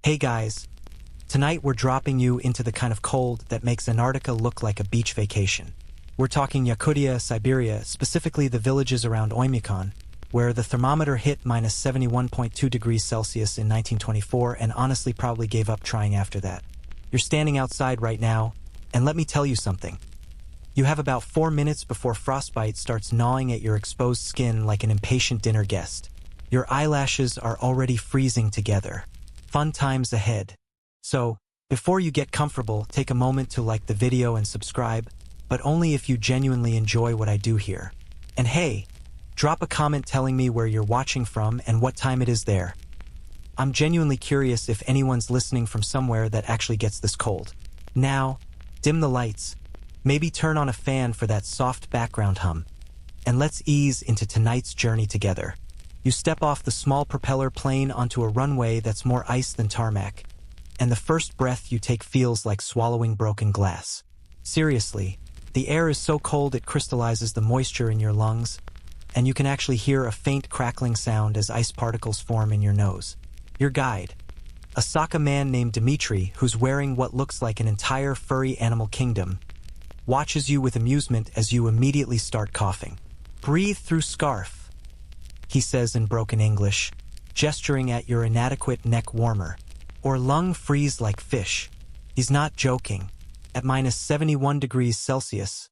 Hey guys, tonight we're dropping you into the kind of cold that makes Antarctica look like a beach vacation. We're talking Yakutia, Siberia, specifically the villages around Oymyakon, where the thermometer hit minus 71.2 degrees Celsius in 1924 and honestly probably gave up trying after that. You're standing outside right now, and let me tell you something. You have about 4 minutes before frostbite starts gnawing at your exposed skin like an impatient dinner guest. Your eyelashes are already freezing together. Fun times ahead. So, before you get comfortable, take a moment to like the video and subscribe, but only if you genuinely enjoy what I do here. And hey, drop a comment telling me where you're watching from and what time it is there. I'm genuinely curious if anyone's listening from somewhere that actually gets this cold. Now, dim the lights, maybe turn on a fan for that soft background hum, and let's ease into tonight's journey together. You step off the small propeller plane onto a runway that's more ice than tarmac, and the first breath you take feels like swallowing broken glass. Seriously, the air is so cold it crystallizes the moisture in your lungs, and you can actually hear a faint crackling sound as ice particles form in your nose. Your guide, a Saka man named Dmitri, who's wearing what looks like an entire furry animal kingdom, watches you with amusement as you immediately start coughing. "Breathe through scarf," he says in broken English, gesturing at your inadequate neck warmer. "Or lung freeze like fish." He's not joking. At minus 71 degrees Celsius,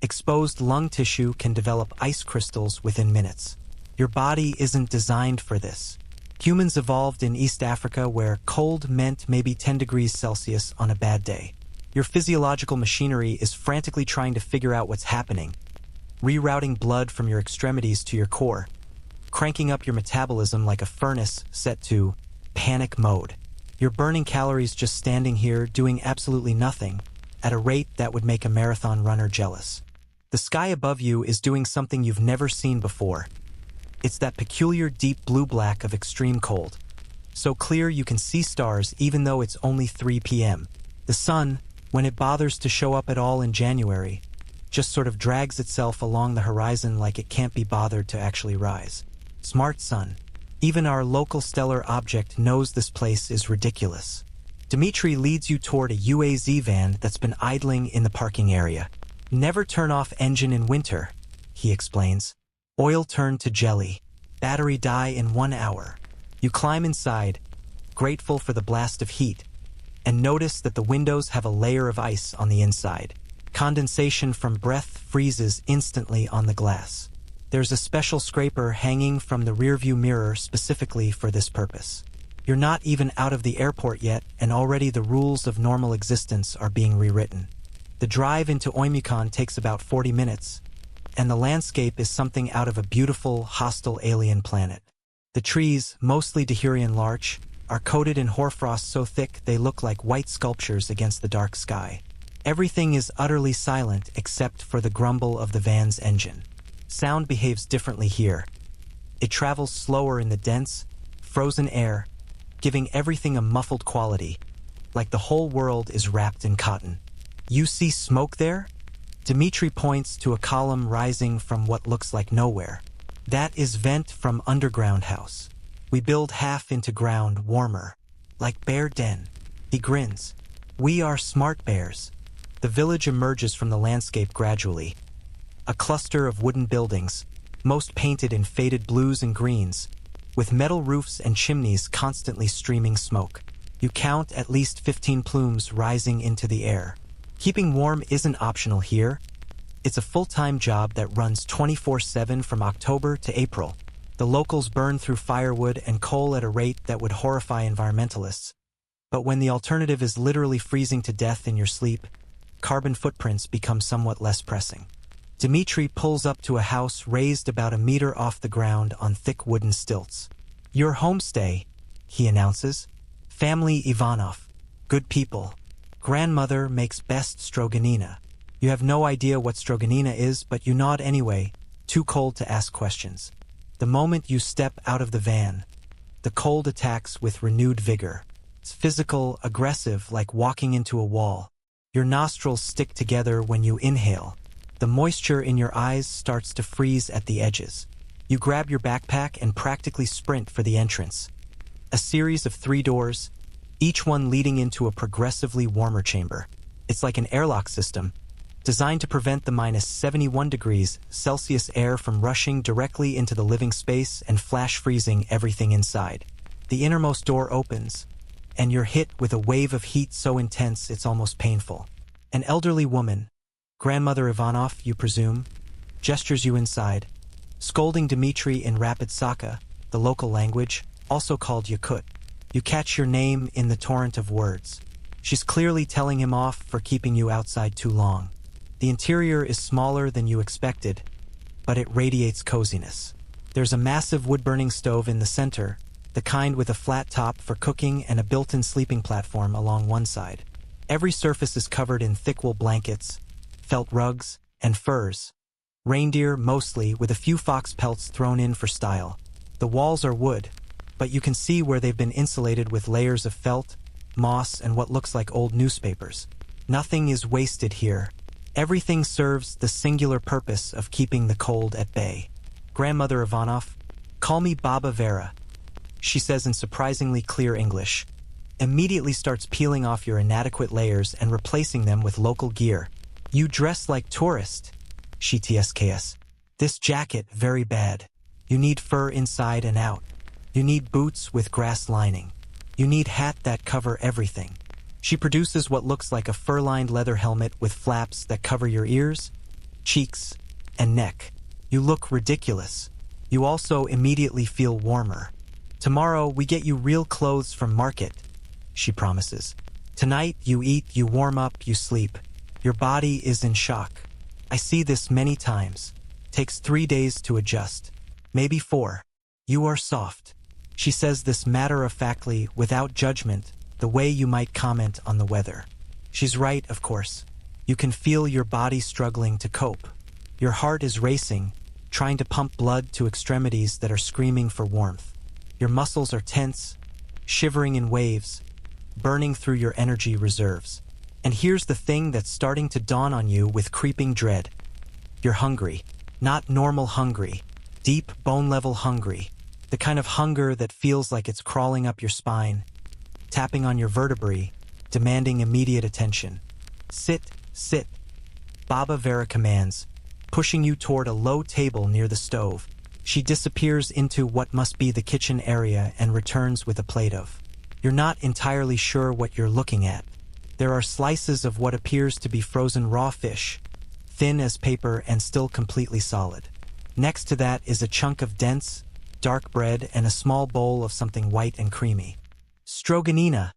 exposed lung tissue can develop ice crystals within minutes. Your body isn't designed for this. Humans evolved in East Africa where cold meant maybe 10 degrees Celsius on a bad day. Your physiological machinery is frantically trying to figure out what's happening, rerouting blood from your extremities to your core, cranking up your metabolism like a furnace set to panic mode. You're burning calories just standing here doing absolutely nothing at a rate that would make a marathon runner jealous. The sky above you is doing something you've never seen before. It's that peculiar deep blue-black of extreme cold. So clear you can see stars even though it's only 3 p.m. The sun, when it bothers to show up at all in January, just sort of drags itself along the horizon like it can't be bothered to actually rise. Smart sun. Even our local stellar object knows this place is ridiculous. Dmitri leads you toward a UAZ van that's been idling in the parking area. "Never turn off engine in winter," he explains. "Oil turn to jelly. Battery die in 1 hour." You climb inside, grateful for the blast of heat, and notice that the windows have a layer of ice on the inside. Condensation from breath freezes instantly on the glass. There's a special scraper hanging from the rearview mirror specifically for this purpose. You're not even out of the airport yet, and already the rules of normal existence are being rewritten. The drive into Oymyakon takes about 40 minutes, and the landscape is something out of a beautiful, hostile alien planet. The trees, mostly Dahurian larch, are coated in hoarfrost so thick they look like white sculptures against the dark sky. Everything is utterly silent except for the grumble of the van's engine. Sound behaves differently here. It travels slower in the dense, frozen air, giving everything a muffled quality, like the whole world is wrapped in cotton. "You see smoke there?" Dmitri points to a column rising from what looks like nowhere. "That is vent from underground house. We build half into ground warmer, like bear den." He grins. "We are smart bears." The village emerges from the landscape gradually. A cluster of wooden buildings, most painted in faded blues and greens, with metal roofs and chimneys constantly streaming smoke. You count at least 15 plumes rising into the air. Keeping warm isn't optional here. It's a full-time job that runs 24/7 from October to April. The locals burn through firewood and coal at a rate that would horrify environmentalists. But when the alternative is literally freezing to death in your sleep, carbon footprints become somewhat less pressing. Dmitri pulls up to a house raised about a meter off the ground on thick wooden stilts. "Your homestay," he announces. "Family Ivanov. Good people. Grandmother makes best stroganina." You have no idea what stroganina is, but you nod anyway, too cold to ask questions. The moment you step out of the van, the cold attacks with renewed vigor. It's physical, aggressive, like walking into a wall. Your nostrils stick together when you inhale. The moisture in your eyes starts to freeze at the edges. You grab your backpack and practically sprint for the entrance. A series of 3 doors, each one leading into a progressively warmer chamber. It's like an airlock system, designed to prevent the -71 degrees Celsius air from rushing directly into the living space and flash freezing everything inside. The innermost door opens, and you're hit with a wave of heat so intense it's almost painful. An elderly woman, Grandmother Ivanov, you presume, gestures you inside, scolding Dmitri in rapid Saka, the local language, also called Yakut. You catch your name in the torrent of words. She's clearly telling him off for keeping you outside too long. The interior is smaller than you expected, but it radiates coziness. There's a massive wood-burning stove in the center, the kind with a flat top for cooking and a built-in sleeping platform along one side. Every surface is covered in thick wool blankets, felt rugs, and furs. Reindeer mostly, with a few fox pelts thrown in for style. The walls are wood, but you can see where they've been insulated with layers of felt, moss, and what looks like old newspapers. Nothing is wasted here. Everything serves the singular purpose of keeping the cold at bay. Grandmother Ivanov, call me Baba Vera, she says in surprisingly clear English. Immediately starts peeling off your inadequate layers and replacing them with local gear. You dress like tourist, she tsks. This jacket very bad. You need fur inside and out. You need boots with grass lining. You need hat that cover everything. She produces what looks like a fur-lined leather helmet with flaps that cover your ears, cheeks, and neck. You look ridiculous. You also immediately feel warmer. Tomorrow we get you real clothes from market, she promises. Tonight you eat, you warm up, you sleep. Your body is in shock. I see this many times. Takes 3 days to adjust. Maybe 4. You are soft. She says this matter-of-factly, without judgment, the way you might comment on the weather. She's right, of course. You can feel your body struggling to cope. Your heart is racing, trying to pump blood to extremities that are screaming for warmth. Your muscles are tense, shivering in waves, burning through your energy reserves. And here's the thing that's starting to dawn on you with creeping dread. You're hungry. Not normal hungry. Deep, bone-level hungry. The kind of hunger that feels like it's crawling up your spine, tapping on your vertebrae, demanding immediate attention. Sit, sit, Baba Vera commands, pushing you toward a low table near the stove. She disappears into what must be the kitchen area and returns with a plate of. You're not entirely sure what you're looking at. There are slices of what appears to be frozen raw fish, thin as paper and still completely solid. Next to that is a chunk of dense, dark bread and a small bowl of something white and creamy. Stroganina,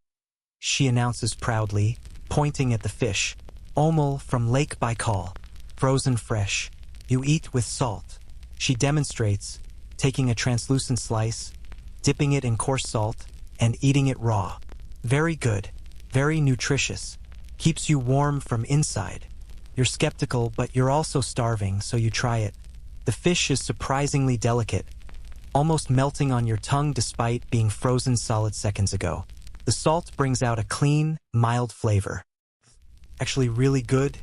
she announces proudly, pointing at the fish. Omel from Lake Baikal, frozen fresh. You eat with salt. She demonstrates, taking a translucent slice, dipping it in coarse salt, and eating it raw. Very good, very nutritious. Keeps you warm from inside. You're skeptical, but you're also starving, so you try it. The fish is surprisingly delicate, almost melting on your tongue despite being frozen solid seconds ago. The salt brings out a clean, mild flavor. Actually really good.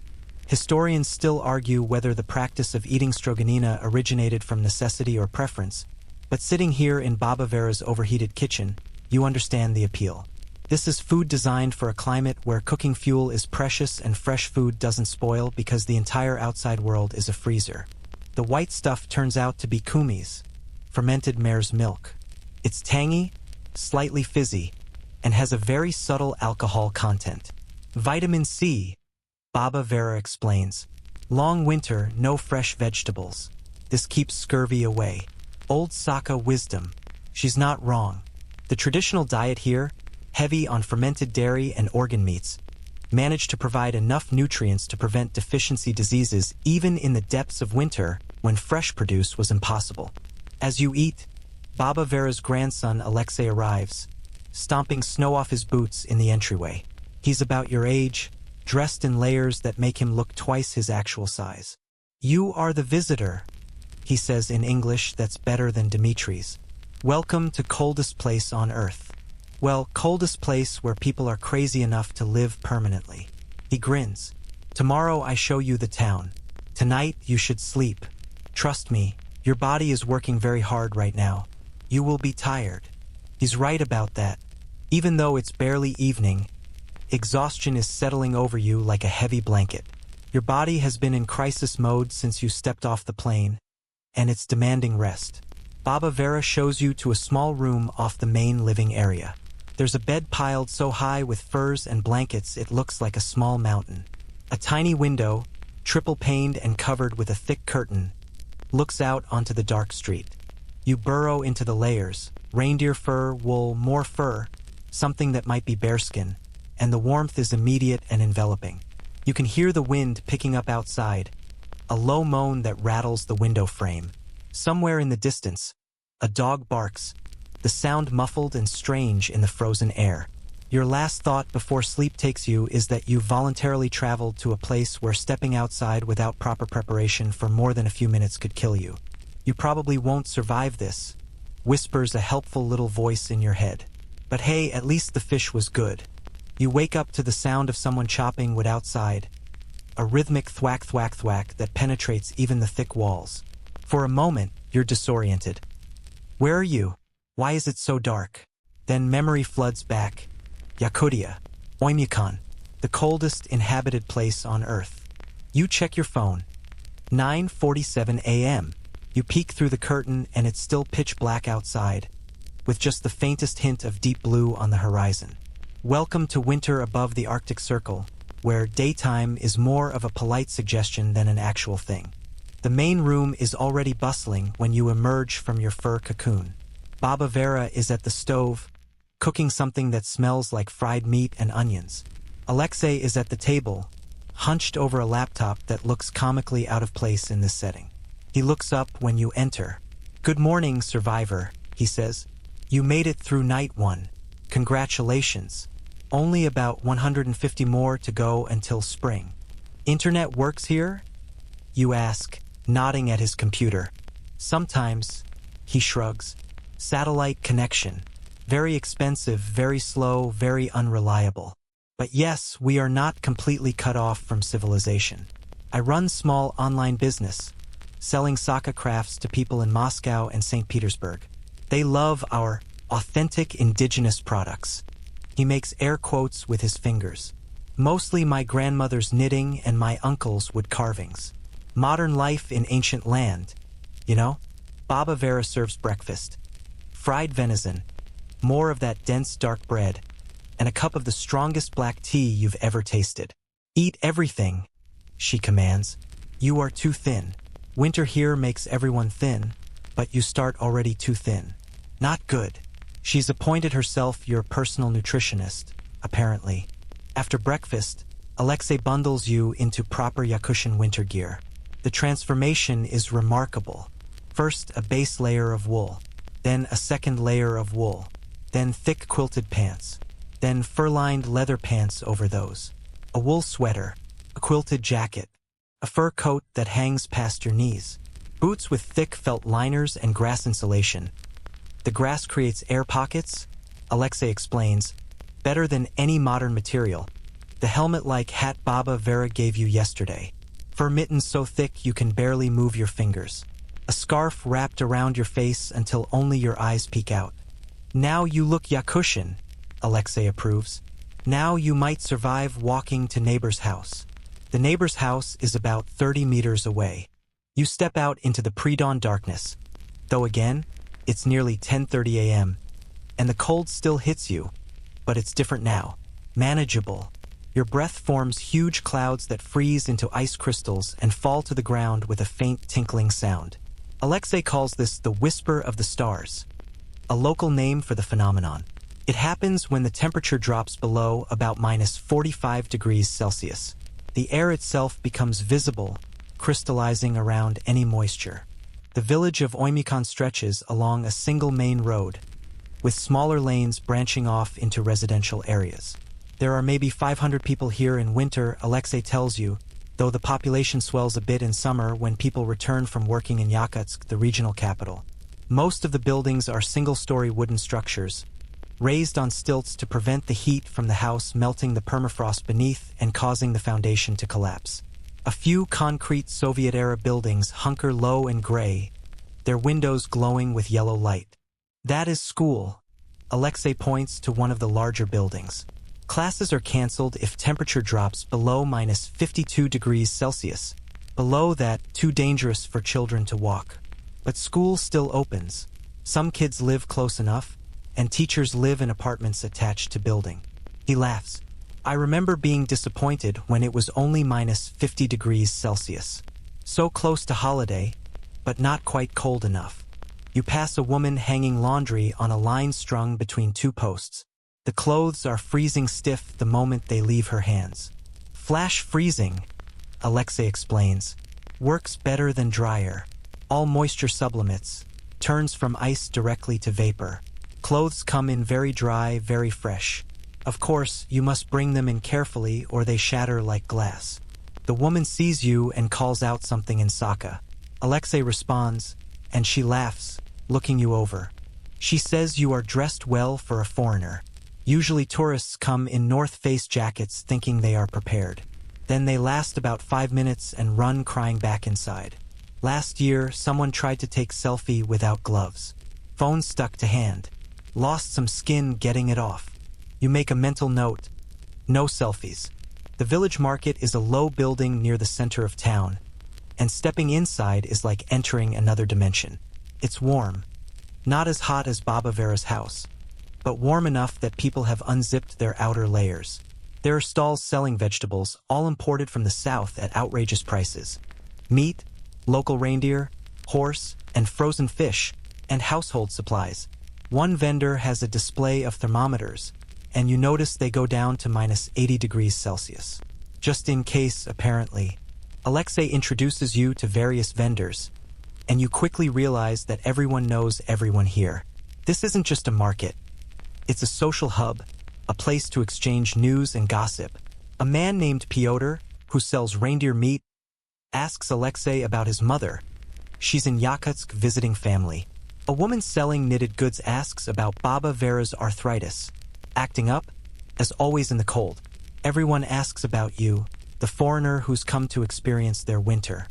Historians still argue whether the practice of eating stroganina originated from necessity or preference, but sitting here in Baba Vera's overheated kitchen, you understand the appeal. This is food designed for a climate where cooking fuel is precious and fresh food doesn't spoil because the entire outside world is a freezer. The white stuff turns out to be kumis, fermented mare's milk. It's tangy, slightly fizzy, and has a very subtle alcohol content. Vitamin C, Baba Vera explains. Long winter, no fresh vegetables. This keeps scurvy away. Old Saka wisdom. She's not wrong. The traditional diet here, heavy on fermented dairy and organ meats, managed to provide enough nutrients to prevent deficiency diseases even in the depths of winter when fresh produce was impossible. As you eat, Baba Vera's grandson Alexei arrives, stomping snow off his boots in the entryway. He's about your age, dressed in layers that make him look twice his actual size. You are the visitor, he says in English that's better than Dimitri's. Welcome to coldest place on earth. Well, coldest place where people are crazy enough to live permanently. He grins. Tomorrow I show you the town. Tonight you should sleep. Trust me, your body is working very hard right now. You will be tired. He's right about that. Even though it's barely evening, exhaustion is settling over you like a heavy blanket. Your body has been in crisis mode since you stepped off the plane, and it's demanding rest. Baba Vera shows you to a small room off the main living area. There's a bed piled so high with furs and blankets it looks like a small mountain. A tiny window, triple-paned and covered with a thick curtain, looks out onto the dark street. You burrow into the layers: reindeer fur, wool, more fur, something that might be bearskin, and the warmth is immediate and enveloping. You can hear the wind picking up outside, a low moan that rattles the window frame. Somewhere in the distance, a dog barks, the sound muffled and strange in the frozen air. Your last thought before sleep takes you is that you voluntarily traveled to a place where stepping outside without proper preparation for more than a few minutes could kill you. You probably won't survive this, whispers a helpful little voice in your head. But hey, at least the fish was good. You wake up to the sound of someone chopping wood outside, a rhythmic thwack thwack thwack that penetrates even the thick walls. For a moment, you're disoriented. Where are you? Why is it so dark? Then memory floods back. Yakutia, Oymyakon, the coldest inhabited place on Earth. You check your phone. 9:47 a.m. You peek through the curtain and it's still pitch black outside, with just the faintest hint of deep blue on the horizon. Welcome to winter above the Arctic Circle, where daytime is more of a polite suggestion than an actual thing. The main room is already bustling when you emerge from your fur cocoon. Baba Vera is at the stove, cooking something that smells like fried meat and onions. Alexei is at the table, hunched over a laptop that looks comically out of place in this setting. He looks up when you enter. "Good morning, survivor," he says. "You made it through night one. Congratulations. Only about 150 more to go until spring. Internet works here?" You ask, nodding at his computer. "Sometimes," he shrugs. "Satellite connection. Very expensive, very slow, very unreliable. But yes, we are not completely cut off from civilization. I run small online business, selling Saka crafts to people in Moscow and St. Petersburg. They love our authentic indigenous products." He makes air quotes with his fingers. "Mostly my grandmother's knitting and my uncle's wood carvings. Modern life in ancient land, you know?" Baba Vera serves breakfast. Fried venison, more of that dense dark bread, and a cup of the strongest black tea you've ever tasted. "Eat everything," she commands. "You are too thin. Winter here makes everyone thin, but you start already too thin. Not good." She's appointed herself your personal nutritionist, apparently. After breakfast, Alexei bundles you into proper Yakutian winter gear. The transformation is remarkable. First, a base layer of wool, then a second layer of wool, then thick quilted pants, then fur-lined leather pants over those, a wool sweater, a quilted jacket, a fur coat that hangs past your knees, boots with thick felt liners and grass insulation. The grass creates air pockets, Alexei explains, better than any modern material. The helmet-like hat Baba Vera gave you yesterday. Fur mittens so thick you can barely move your fingers. A scarf wrapped around your face until only your eyes peek out. "Now you look Yakutian," Alexei approves. "Now you might survive walking to neighbor's house." The neighbor's house is about 30 meters away. You step out into the pre-dawn darkness. Though again, it's nearly 10:30 a.m., and the cold still hits you, but it's different now. Manageable. Your breath forms huge clouds that freeze into ice crystals and fall to the ground with a faint tinkling sound. Alexei calls this the whisper of the stars, a local name for the phenomenon. It happens when the temperature drops below about -45 degrees Celsius. The air itself becomes visible, crystallizing around any moisture. The village of Oymyakon stretches along a single main road, with smaller lanes branching off into residential areas. There are maybe 500 people here in winter, Alexei tells you, though the population swells a bit in summer when people return from working in Yakutsk, the regional capital. Most of the buildings are single-story wooden structures, raised on stilts to prevent the heat from the house melting the permafrost beneath and causing the foundation to collapse. A few concrete Soviet-era buildings hunker low and gray, their windows glowing with yellow light. That is school. Alexei points to one of the larger buildings. Classes are canceled if temperature drops below minus 52 degrees Celsius. Below that, too dangerous for children to walk. But school still opens. Some kids live close enough, and teachers live in apartments attached to building. He laughs. I remember being disappointed when it was only minus 50 degrees Celsius. So close to holiday, but not quite cold enough. You pass a woman hanging laundry on a line strung between two posts. The clothes are freezing stiff the moment they leave her hands. Flash freezing, Alexei explains, works better than dryer. All moisture sublimates, turns from ice directly to vapor. Clothes come in very dry, very fresh. Of course, you must bring them in carefully or they shatter like glass. The woman sees you and calls out something in Saka. Alexei responds, and she laughs, looking you over. She says you are dressed well for a foreigner. Usually tourists come in North Face jackets thinking they are prepared. Then they last about 5 minutes and run crying back inside. Last year, someone tried to take selfie without gloves. Phone stuck to hand. Lost some skin getting it off. You make a mental note. No selfies. The village market is a low building near the center of town, and stepping inside is like entering another dimension. It's warm. Not as hot as Baba Vera's house, but warm enough that people have unzipped their outer layers. There are stalls selling vegetables, all imported from the south at outrageous prices. Meat, local reindeer, horse, and frozen fish, and household supplies. One vendor has a display of thermometers, and you notice they go down to minus 80 degrees Celsius. Just in case, apparently. Alexei introduces you to various vendors, and you quickly realize that everyone knows everyone here. This isn't just a market. It's a social hub, a place to exchange news and gossip. A man named Pyotr, who sells reindeer meat, asks Alexei about his mother. She's in Yakutsk visiting family. A woman selling knitted goods asks about Baba Vera's arthritis. Acting up, as always in the cold. Everyone asks about you, the foreigner who's come to experience their winter.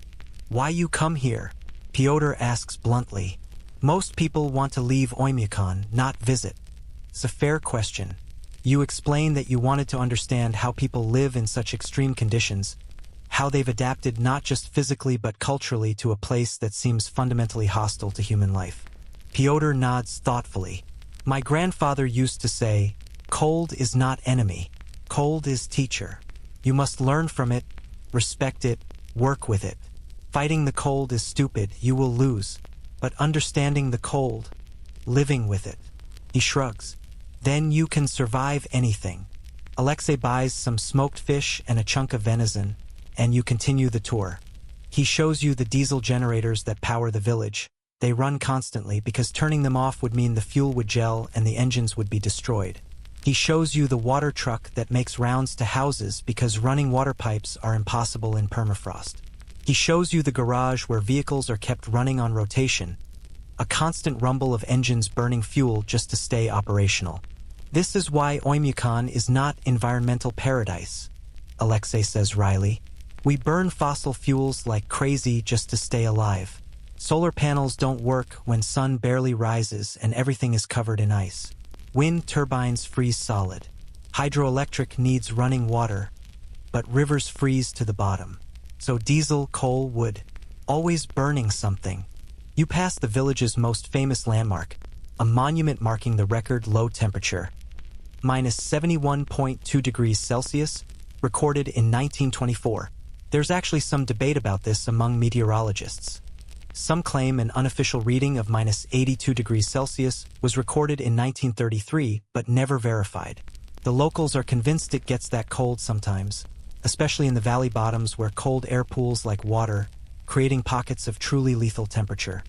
Why you come here? Pyotr asks bluntly. Most people want to leave Oymyakon, not visit. It's a fair question. You explain that you wanted to understand how people live in such extreme conditions, how they've adapted not just physically but culturally to a place that seems fundamentally hostile to human life. Pyotr nods thoughtfully. My grandfather used to say, cold is not enemy, cold is teacher. You must learn from it, respect it, work with it. Fighting the cold is stupid, you will lose. But understanding the cold, living with it. He shrugs. Then you can survive anything. Alexei buys some smoked fish and a chunk of venison, and you continue the tour. He shows you the diesel generators that power the village. They run constantly because turning them off would mean the fuel would gel and the engines would be destroyed. He shows you the water truck that makes rounds to houses because running water pipes are impossible in permafrost. He shows you the garage where vehicles are kept running on rotation, a constant rumble of engines burning fuel just to stay operational. This is why Oymyakon is not environmental paradise, Alexei says wryly. We burn fossil fuels like crazy just to stay alive. Solar panels don't work when sun barely rises and everything is covered in ice. Wind turbines freeze solid. Hydroelectric needs running water, but rivers freeze to the bottom. So diesel, coal, wood, always burning something. You pass the village's most famous landmark, a monument marking the record low temperature, minus 71.2 degrees Celsius, recorded in 1924. There's actually some debate about this among meteorologists. Some claim an unofficial reading of minus 82 degrees Celsius was recorded in 1933, but never verified. The locals are convinced it gets that cold sometimes, especially in the valley bottoms where cold air pools like water, creating pockets of truly lethal temperature.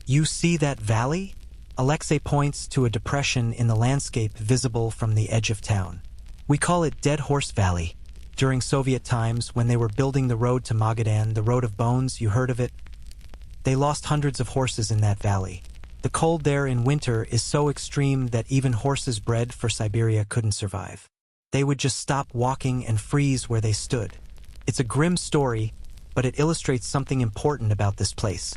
You see that valley? Alexei points to a depression in the landscape visible from the edge of town. We call it Dead Horse Valley. During Soviet times, when they were building the road to Magadan, the Road of Bones, you heard of it? They lost hundreds of horses in that valley. The cold there in winter is so extreme that even horses bred for Siberia couldn't survive. They would just stop walking and freeze where they stood. It's a grim story, but it illustrates something important about this place.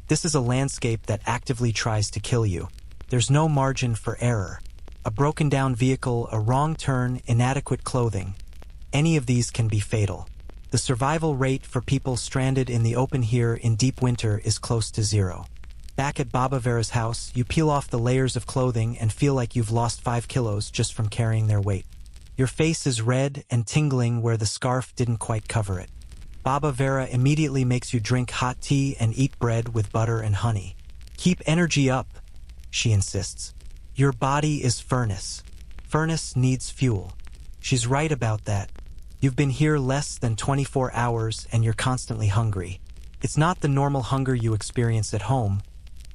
This is a landscape that actively tries to kill you. There's no margin for error. A broken down vehicle, a wrong turn, inadequate clothing. Any of these can be fatal. The survival rate for people stranded in the open here in deep winter is close to zero. Back at Baba Vera's house, you peel off the layers of clothing and feel like you've lost 5 kilos just from carrying their weight. Your face is red and tingling where the scarf didn't quite cover it. Baba Vera immediately makes you drink hot tea and eat bread with butter and honey. Keep energy up, she insists. Your body is furnace. Furnace needs fuel. She's right about that. You've been here less than 24 hours and you're constantly hungry. It's not the normal hunger you experience at home,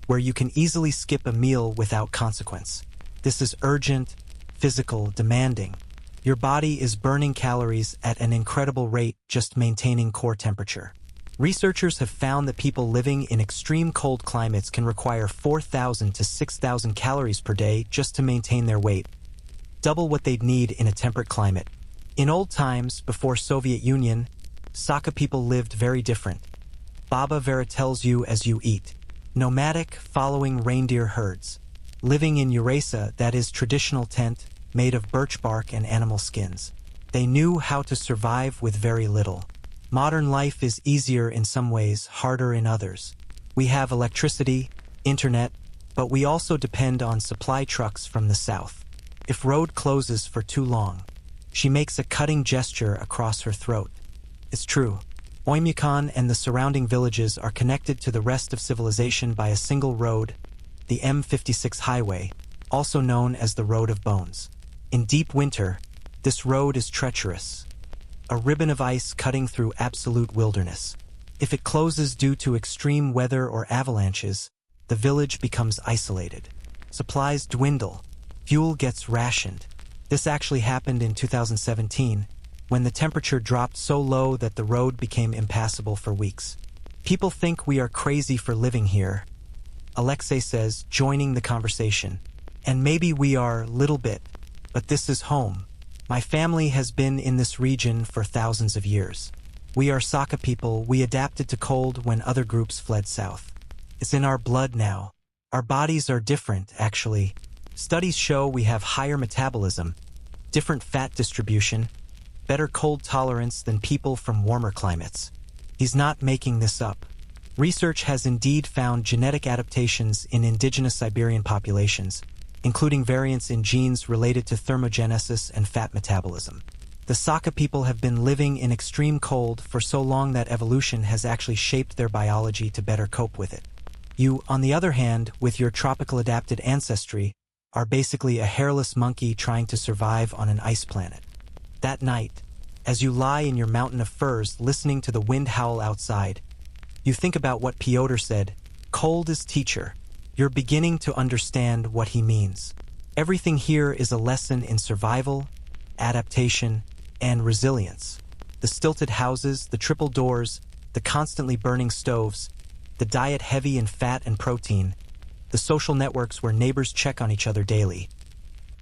where you can easily skip a meal without consequence. This is urgent, physical, demanding. Your body is burning calories at an incredible rate just maintaining core temperature. Researchers have found that people living in extreme cold climates can require 4,000 to 6,000 calories per day just to maintain their weight, double what they'd need in a temperate climate. In old times, before Soviet Union, Saka people lived very different. Baba Vera tells you as you eat. Nomadic, following reindeer herds. Living in Uresa, that is traditional tent, made of birch bark and animal skins. They knew how to survive with very little. Modern life is easier in some ways, harder in others. We have electricity, internet, but we also depend on supply trucks from the south. If road closes for too long, she makes a cutting gesture across her throat. It's true. Oymyakon and the surrounding villages are connected to the rest of civilization by a single road, the M56 highway, also known as the Road of Bones. In deep winter, this road is treacherous. A ribbon of ice cutting through absolute wilderness. If it closes due to extreme weather or avalanches, the village becomes isolated. Supplies dwindle. Fuel gets rationed. This actually happened in 2017, when the temperature dropped so low that the road became impassable for weeks. People think we are crazy for living here, Alexei says, joining the conversation. And maybe we are, little bit, but this is home. My family has been in this region for thousands of years. We are Saka people, we adapted to cold when other groups fled south. It's in our blood now. Our bodies are different, actually. Studies show we have higher metabolism, different fat distribution, better cold tolerance than people from warmer climates. He's not making this up. Research has indeed found genetic adaptations in indigenous Siberian populations, including variants in genes related to thermogenesis and fat metabolism. The Saka people have been living in extreme cold for so long that evolution has actually shaped their biology to better cope with it. You, on the other hand, with your tropical adapted ancestry, are basically a hairless monkey trying to survive on an ice planet. That night, as you lie in your mountain of furs listening to the wind howl outside, you think about what Piotr said, coldest teacher. You're beginning to understand what he means. Everything here is a lesson in survival, adaptation, and resilience. The stilted houses, the triple doors, the constantly burning stoves, the diet heavy in fat and protein, the social networks where neighbors check on each other daily.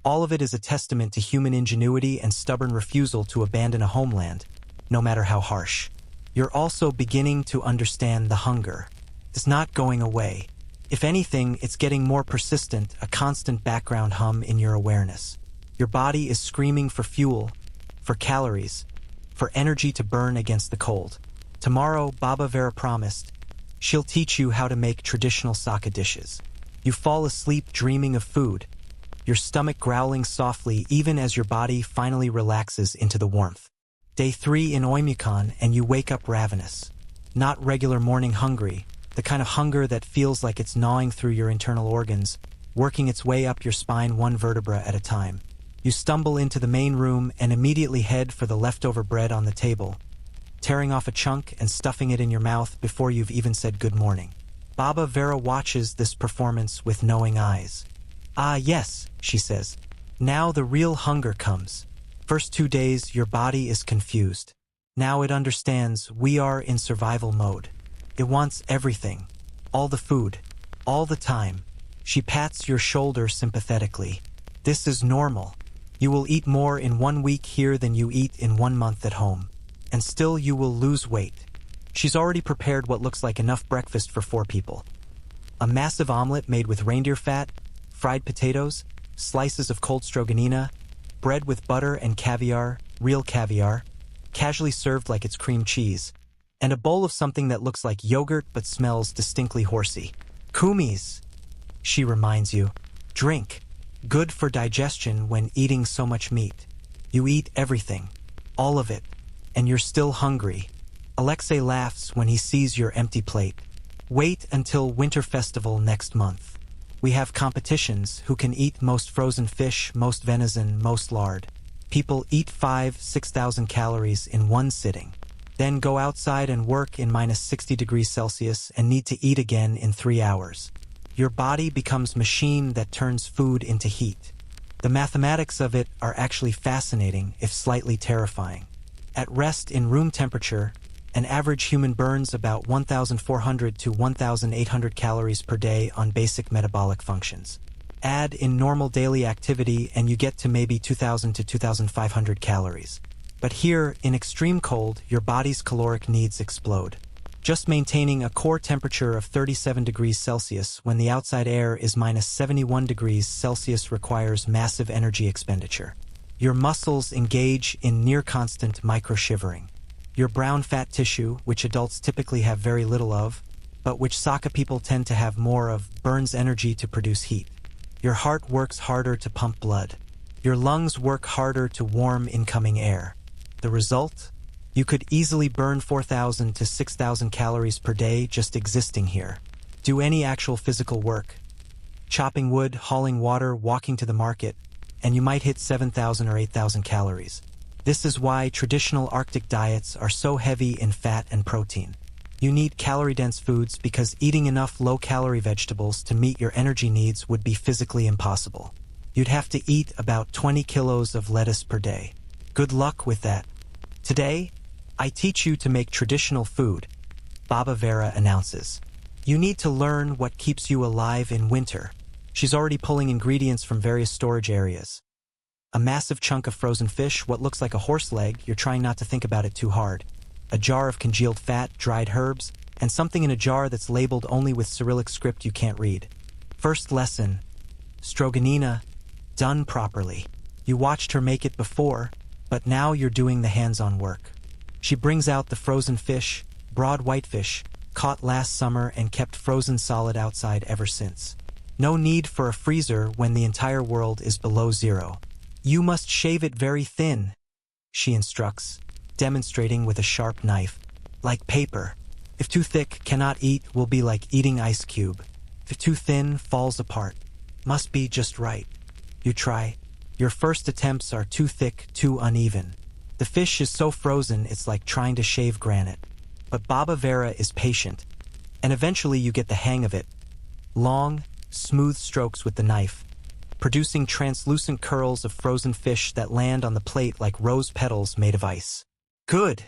All of it is a testament to human ingenuity and stubborn refusal to abandon a homeland, no matter how harsh. You're also beginning to understand the hunger. It's not going away. If anything, it's getting more persistent, a constant background hum in your awareness. Your body is screaming for fuel, for calories, for energy to burn against the cold. Tomorrow, Baba Vera promised, she'll teach you how to make traditional Saka dishes. You fall asleep dreaming of food, your stomach growling softly even as your body finally relaxes into the warmth. Day 3 in Oymyakon and you wake up ravenous. Not regular morning hungry, the kind of hunger that feels like it's gnawing through your internal organs, working its way up your spine one vertebra at a time. You stumble into the main room and immediately head for the leftover bread on the table, tearing off a chunk and stuffing it in your mouth before you've even said good morning. Baba Vera watches this performance with knowing eyes. Ah yes, she says. Now the real hunger comes. First 2 days, your body is confused. Now it understands we are in survival mode. It wants everything. All the food. All the time. She pats your shoulder sympathetically. This is normal. You will eat more in 1 week here than you eat in 1 month at home. And still you will lose weight. She's already prepared what looks like enough breakfast for 4 people. A massive omelet made with reindeer fat, fried potatoes, slices of cold stroganina, bread with butter and caviar, real caviar, casually served like it's cream cheese, and a bowl of something that looks like yogurt but smells distinctly horsey. Kumis, she reminds you. Drink. Good for digestion when eating so much meat. You eat everything. All of it. And you're still hungry. Alexei laughs when he sees your empty plate. Wait until Winter Festival next month. We have competitions who can eat most frozen fish, most venison, most lard. People eat 6,000 calories in one sitting. Then go outside and work in minus 60 degrees Celsius and need to eat again in 3 hours. Your body becomes machine that turns food into heat. The mathematics of it are actually fascinating, if slightly terrifying. At rest in room temperature, an average human burns about 1,400 to 1,800 calories per day on basic metabolic functions. Add in normal daily activity and you get to maybe 2,000 to 2,500 calories. But here, in extreme cold, your body's caloric needs explode. Just maintaining a core temperature of 37 degrees Celsius when the outside air is minus 71 degrees Celsius requires massive energy expenditure. Your muscles engage in near-constant micro-shivering. Your brown fat tissue, which adults typically have very little of, but which Saka people tend to have more of, burns energy to produce heat. Your heart works harder to pump blood. Your lungs work harder to warm incoming air. The result? You could easily burn 4,000 to 6,000 calories per day just existing here. Do any actual physical work. Chopping wood, hauling water, walking to the market, and you might hit 7,000 or 8,000 calories. This is why traditional Arctic diets are so heavy in fat and protein. You need calorie-dense foods because eating enough low-calorie vegetables to meet your energy needs would be physically impossible. You'd have to eat about 20 kilos of lettuce per day. Good luck with that. Today, I teach you to make traditional food, Baba Vera announces. You need to learn what keeps you alive in winter. She's already pulling ingredients from various storage areas. A massive chunk of frozen fish, what looks like a horse leg, you're trying not to think about it too hard. A jar of congealed fat, dried herbs, and something in a jar that's labeled only with Cyrillic script you can't read. First lesson, stroganina, done properly. You watched her make it before, but now you're doing the hands-on work. She brings out the frozen fish, broad whitefish, caught last summer and kept frozen solid outside ever since. No need for a freezer when the entire world is below zero. You must shave it very thin, she instructs, demonstrating with a sharp knife. Like paper. If too thick, cannot eat, will be like eating ice cube. If too thin, falls apart. Must be just right. You try. Your first attempts are too thick, too uneven. The fish is so frozen it's like trying to shave granite. But Baba Vera is patient, and eventually you get the hang of it. Long, smooth strokes with the knife, producing translucent curls of frozen fish that land on the plate like rose petals made of ice. Good,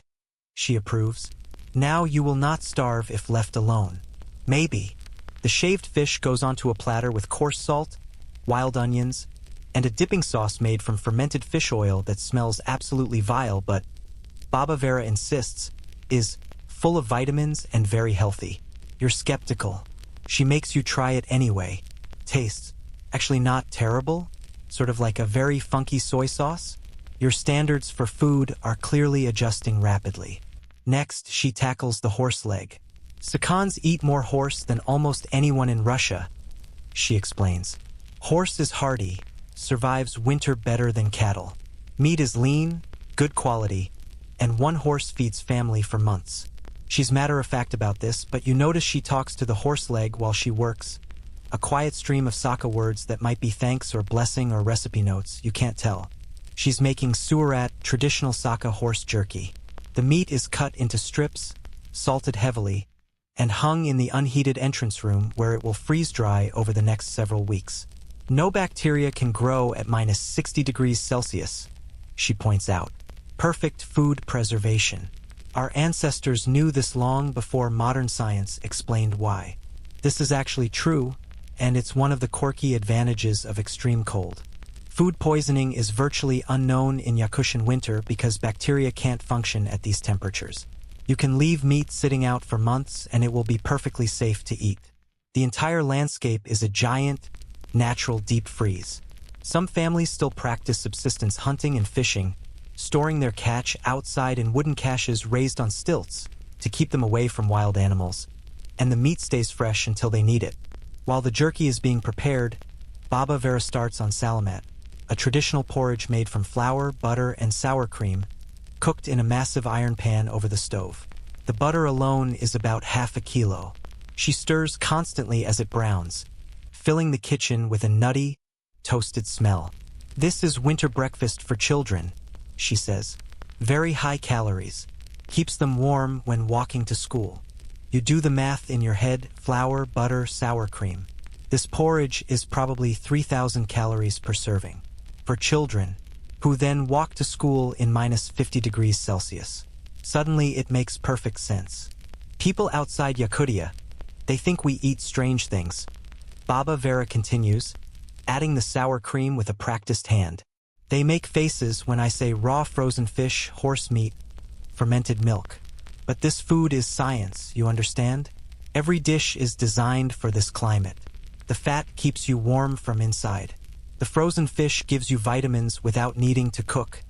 she approves. Now you will not starve if left alone. Maybe. The shaved fish goes onto a platter with coarse salt, wild onions, and a dipping sauce made from fermented fish oil that smells absolutely vile but, Baba Vera insists, is full of vitamins and very healthy. You're skeptical. She makes you try it anyway. Tastes actually not terrible, sort of like a very funky soy sauce. Your standards for food are clearly adjusting rapidly. Next, she tackles the horse leg. Sakans eat more horse than almost anyone in Russia, she explains. Horse is hardy, survives winter better than cattle. Meat is lean, good quality, and one horse feeds family for months. She's matter-of-fact about this, but you notice she talks to the horse leg while she works. A quiet stream of Saka words that might be thanks or blessing or recipe notes, you can't tell. She's making surat, traditional Saka horse jerky. The meat is cut into strips, salted heavily, and hung in the unheated entrance room where it will freeze dry over the next several weeks. No bacteria can grow at minus 60 degrees Celsius, she points out. Perfect food preservation. Our ancestors knew this long before modern science explained why. This is actually true, and it's one of the quirky advantages of extreme cold. Food poisoning is virtually unknown in Yakutian winter because bacteria can't function at these temperatures. You can leave meat sitting out for months and it will be perfectly safe to eat. The entire landscape is a giant, natural deep freeze. Some families still practice subsistence hunting and fishing, storing their catch outside in wooden caches raised on stilts to keep them away from wild animals, and the meat stays fresh until they need it. While the jerky is being prepared, Baba Vera starts on salamat, a traditional porridge made from flour, butter, and sour cream, cooked in a massive iron pan over the stove. The butter alone is about half a kilo. She stirs constantly as it browns, filling the kitchen with a nutty, toasted smell. "This is winter breakfast for children," she says. "Very high calories. Keeps them warm when walking to school. You do the math in your head: flour, butter, sour cream. This porridge is probably 3,000 calories per serving. For children, who then walk to school in minus 50 degrees Celsius. Suddenly it makes perfect sense. People outside Yakutia, they think we eat strange things." Baba Vera continues, adding the sour cream with a practiced hand. "They make faces when I say raw frozen fish, horse meat, fermented milk. But this food is science, you understand? Every dish is designed for this climate. The fat keeps you warm from inside. The frozen fish gives you vitamins without needing to cook,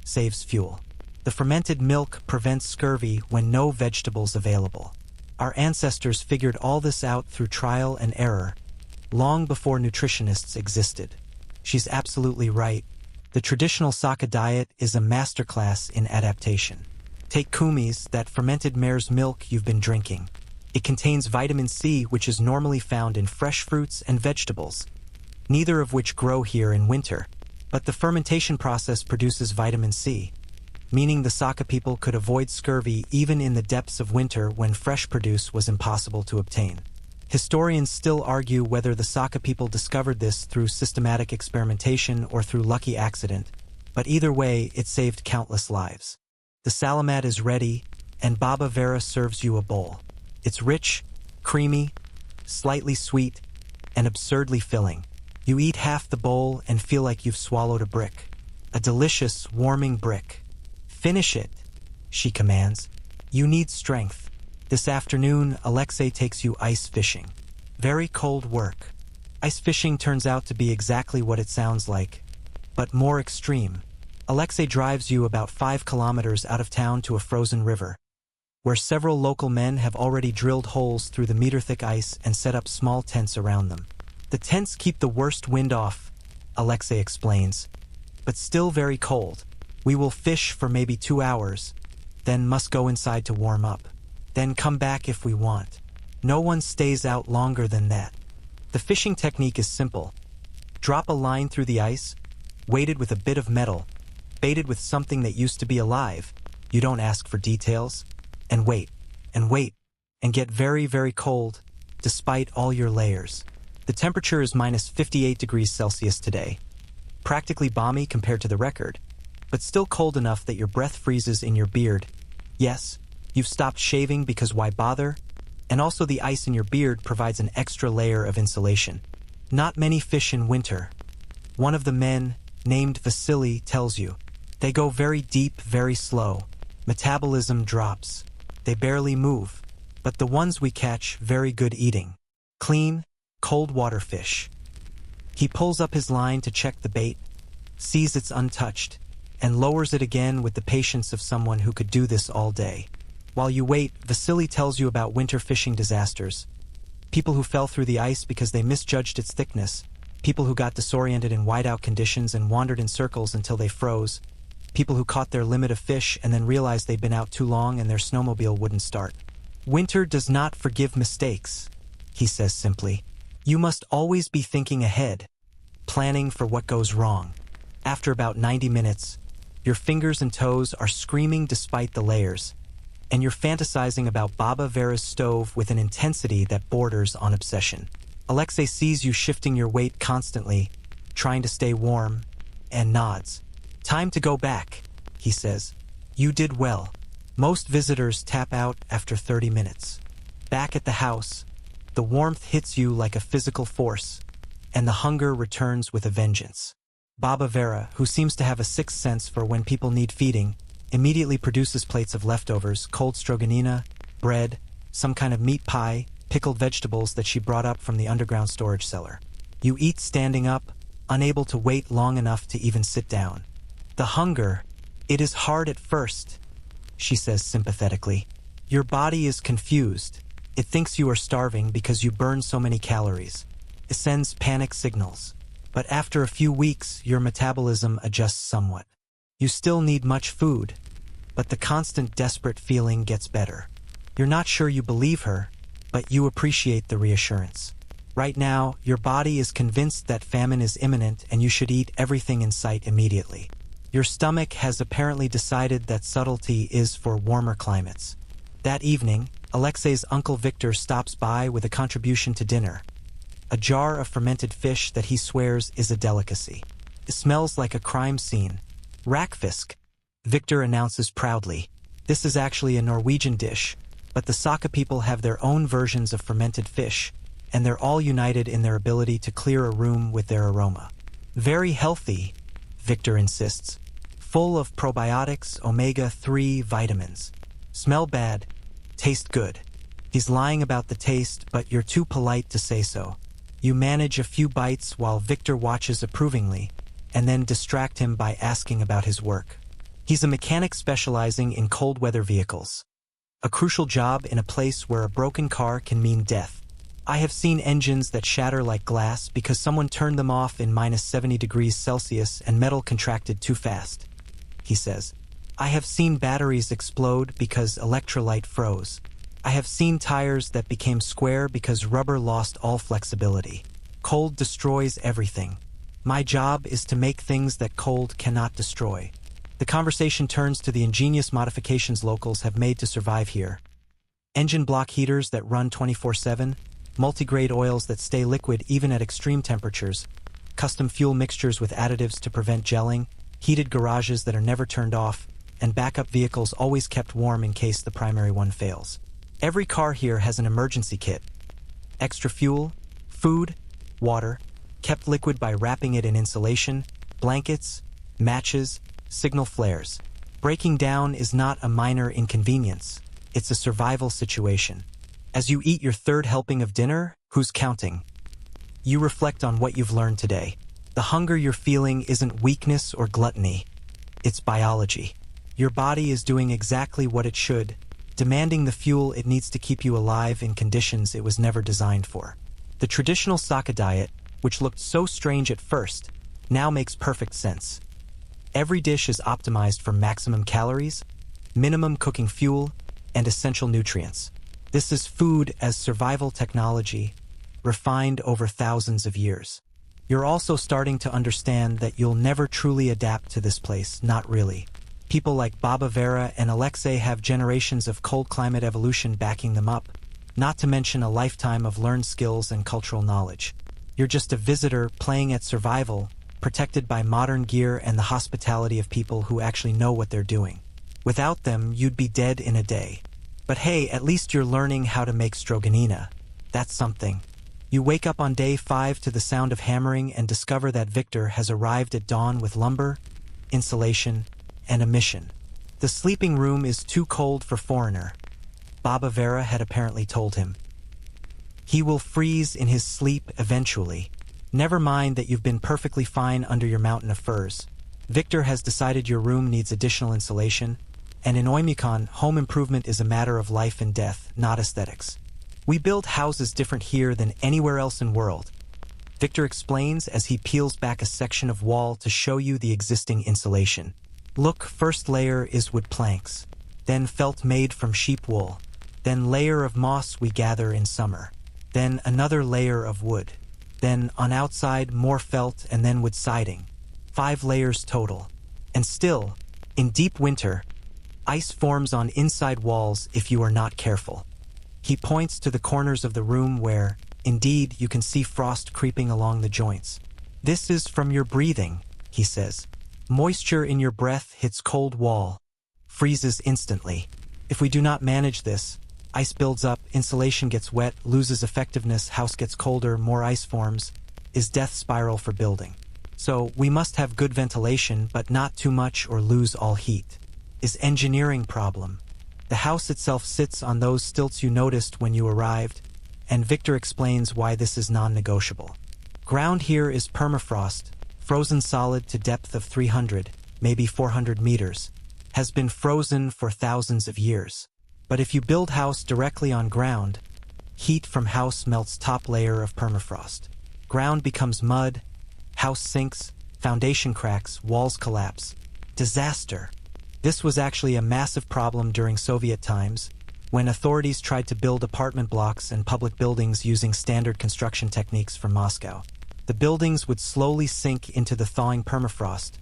saves fuel. The fermented milk prevents scurvy when no vegetables available. Our ancestors figured all this out through trial and error, long before nutritionists existed." She's absolutely right. The traditional Saka diet is a masterclass in adaptation. Take kumis, that fermented mare's milk you've been drinking. It contains vitamin C, which is normally found in fresh fruits and vegetables, neither of which grow here in winter. But the fermentation process produces vitamin C, meaning the Saka people could avoid scurvy even in the depths of winter when fresh produce was impossible to obtain. Historians still argue whether the Saka people discovered this through systematic experimentation or through lucky accident, but either way, it saved countless lives. The salamat is ready, and Baba Vera serves you a bowl. It's rich, creamy, slightly sweet, and absurdly filling. You eat half the bowl and feel like you've swallowed a brick. A delicious, warming brick. "Finish it," she commands. "You need strength." This afternoon, Alexei takes you ice fishing. Very cold work. Ice fishing turns out to be exactly what it sounds like, but more extreme. Alexei drives you about 5 kilometers out of town to a frozen river, where several local men have already drilled holes through the meter-thick ice and set up small tents around them. "The tents keep the worst wind off," Alexei explains, "but still very cold. We will fish for maybe 2 hours, then must go inside to warm up. Then come back if we want. No one stays out longer than that." The fishing technique is simple. Drop a line through the ice, weighted with a bit of metal, baited with something that used to be alive. You don't ask for details. And wait, and get very, very cold, despite all your layers. The temperature is minus 58 degrees Celsius today. Practically balmy compared to the record, but still cold enough that your breath freezes in your beard. Yes, you've stopped shaving because why bother? And also the ice in your beard provides an extra layer of insulation. Not many fish in winter. One of the men, named Vasily, tells you. They go very deep, very slow. Metabolism drops. They barely move. But the ones we catch, very good eating. Clean, cold water fish. He pulls up his line to check the bait, sees it's untouched, and lowers it again with the patience of someone who could do this all day. While you wait, Vasily tells you about winter fishing disasters. People who fell through the ice because they misjudged its thickness. People who got disoriented in whiteout conditions and wandered in circles until they froze. People who caught their limit of fish and then realized they'd been out too long and their snowmobile wouldn't start. "Winter does not forgive mistakes," he says simply. "You must always be thinking ahead, planning for what goes wrong." After about 90 minutes, your fingers and toes are screaming despite the layers, and you're fantasizing about Baba Vera's stove with an intensity that borders on obsession. Alexei sees you shifting your weight constantly, trying to stay warm, and nods. "Time to go back," he says. "You did well." Most visitors tap out after 30 minutes. Back at the house, the warmth hits you like a physical force, and the hunger returns with a vengeance. Baba Vera, who seems to have a sixth sense for when people need feeding, immediately produces plates of leftovers, cold stroganina, bread, some kind of meat pie, pickled vegetables that she brought up from the underground storage cellar. You eat standing up, unable to wait long enough to even sit down. The hunger, it is hard at first, she says sympathetically. Your body is confused. It thinks you are starving because you burn so many calories. It sends panic signals. But after a few weeks, your metabolism adjusts somewhat. You still need much food, but the constant desperate feeling gets better. You're not sure you believe her, but you appreciate the reassurance. Right now, your body is convinced that famine is imminent and you should eat everything in sight immediately. Your stomach has apparently decided that subtlety is for warmer climates. That evening, Alexei's uncle Victor stops by with a contribution to dinner. A jar of fermented fish that he swears is a delicacy. It smells like a crime scene. Rakfisk, Victor announces proudly. This is actually a Norwegian dish, but the Saka people have their own versions of fermented fish, and they're all united in their ability to clear a room with their aroma. Very healthy, Victor insists. Full of probiotics, omega-3 vitamins. Smell bad, taste good. He's lying about the taste, but you're too polite to say so. You manage a few bites while Victor watches approvingly, and then distract him by asking about his work. He's a mechanic specializing in cold weather vehicles. A crucial job in a place where a broken car can mean death. I have seen engines that shatter like glass because someone turned them off in -70 degrees Celsius and metal contracted too fast, he says. I have seen batteries explode because electrolyte froze. I have seen tires that became square because rubber lost all flexibility. Cold destroys everything. My job is to make things that cold cannot destroy. The conversation turns to the ingenious modifications locals have made to survive here. Engine block heaters that run 24/7, multigrade oils that stay liquid even at extreme temperatures, custom fuel mixtures with additives to prevent gelling, heated garages that are never turned off, and backup vehicles always kept warm in case the primary one fails. Every car here has an emergency kit. Extra fuel, food, water, kept liquid by wrapping it in insulation, blankets, matches, signal flares. Breaking down is not a minor inconvenience. It's a survival situation. As you eat your third helping of dinner, who's counting? You reflect on what you've learned today. The hunger you're feeling isn't weakness or gluttony. It's biology. Your body is doing exactly what it should, demanding the fuel it needs to keep you alive in conditions it was never designed for. The traditional Saka diet, which looked so strange at first, now makes perfect sense. Every dish is optimized for maximum calories, minimum cooking fuel, and essential nutrients. This is food as survival technology, refined over thousands of years. You're also starting to understand that you'll never truly adapt to this place, not really. People like Baba Vera and Alexei have generations of cold climate evolution backing them up, not to mention a lifetime of learned skills and cultural knowledge. You're just a visitor playing at survival, protected by modern gear and the hospitality of people who actually know what they're doing. Without them, you'd be dead in a day. But hey, at least you're learning how to make stroganina. That's something. You wake up on day 5 to the sound of hammering and discover that Victor has arrived at dawn with lumber, insulation, and a mission. The sleeping room is too cold for foreigner, Baba Vera had apparently told him. He will freeze in his sleep eventually. Never mind that you've been perfectly fine under your mountain of furs. Victor has decided your room needs additional insulation, and in Oymyakon, home improvement is a matter of life and death, not aesthetics. We build houses different here than anywhere else in the world, Victor explains as he peels back a section of wall to show you the existing insulation. Look, first layer is wood planks, then felt made from sheep wool, then layer of moss we gather in summer, then another layer of wood, then on outside more felt and then wood siding. 5 layers total. And still, in deep winter, ice forms on inside walls if you are not careful. He points to the corners of the room where, indeed, you can see frost creeping along the joints. This is from your breathing, he says. Moisture in your breath hits cold wall, freezes instantly. If we do not manage this, ice builds up, insulation gets wet, loses effectiveness, house gets colder, more ice forms, is death spiral for building. So we must have good ventilation, but not too much or lose all heat. Is engineering problem. The house itself sits on those stilts you noticed when you arrived, and Victor explains why this is non-negotiable. Ground here is permafrost, frozen solid to depth of 300, maybe 400 meters, has been frozen for thousands of years. But if you build house directly on ground, heat from house melts top layer of permafrost. Ground becomes mud, house sinks, foundation cracks, walls collapse. Disaster. This was actually a massive problem during Soviet times, when authorities tried to build apartment blocks and public buildings using standard construction techniques from Moscow. The buildings would slowly sink into the thawing permafrost,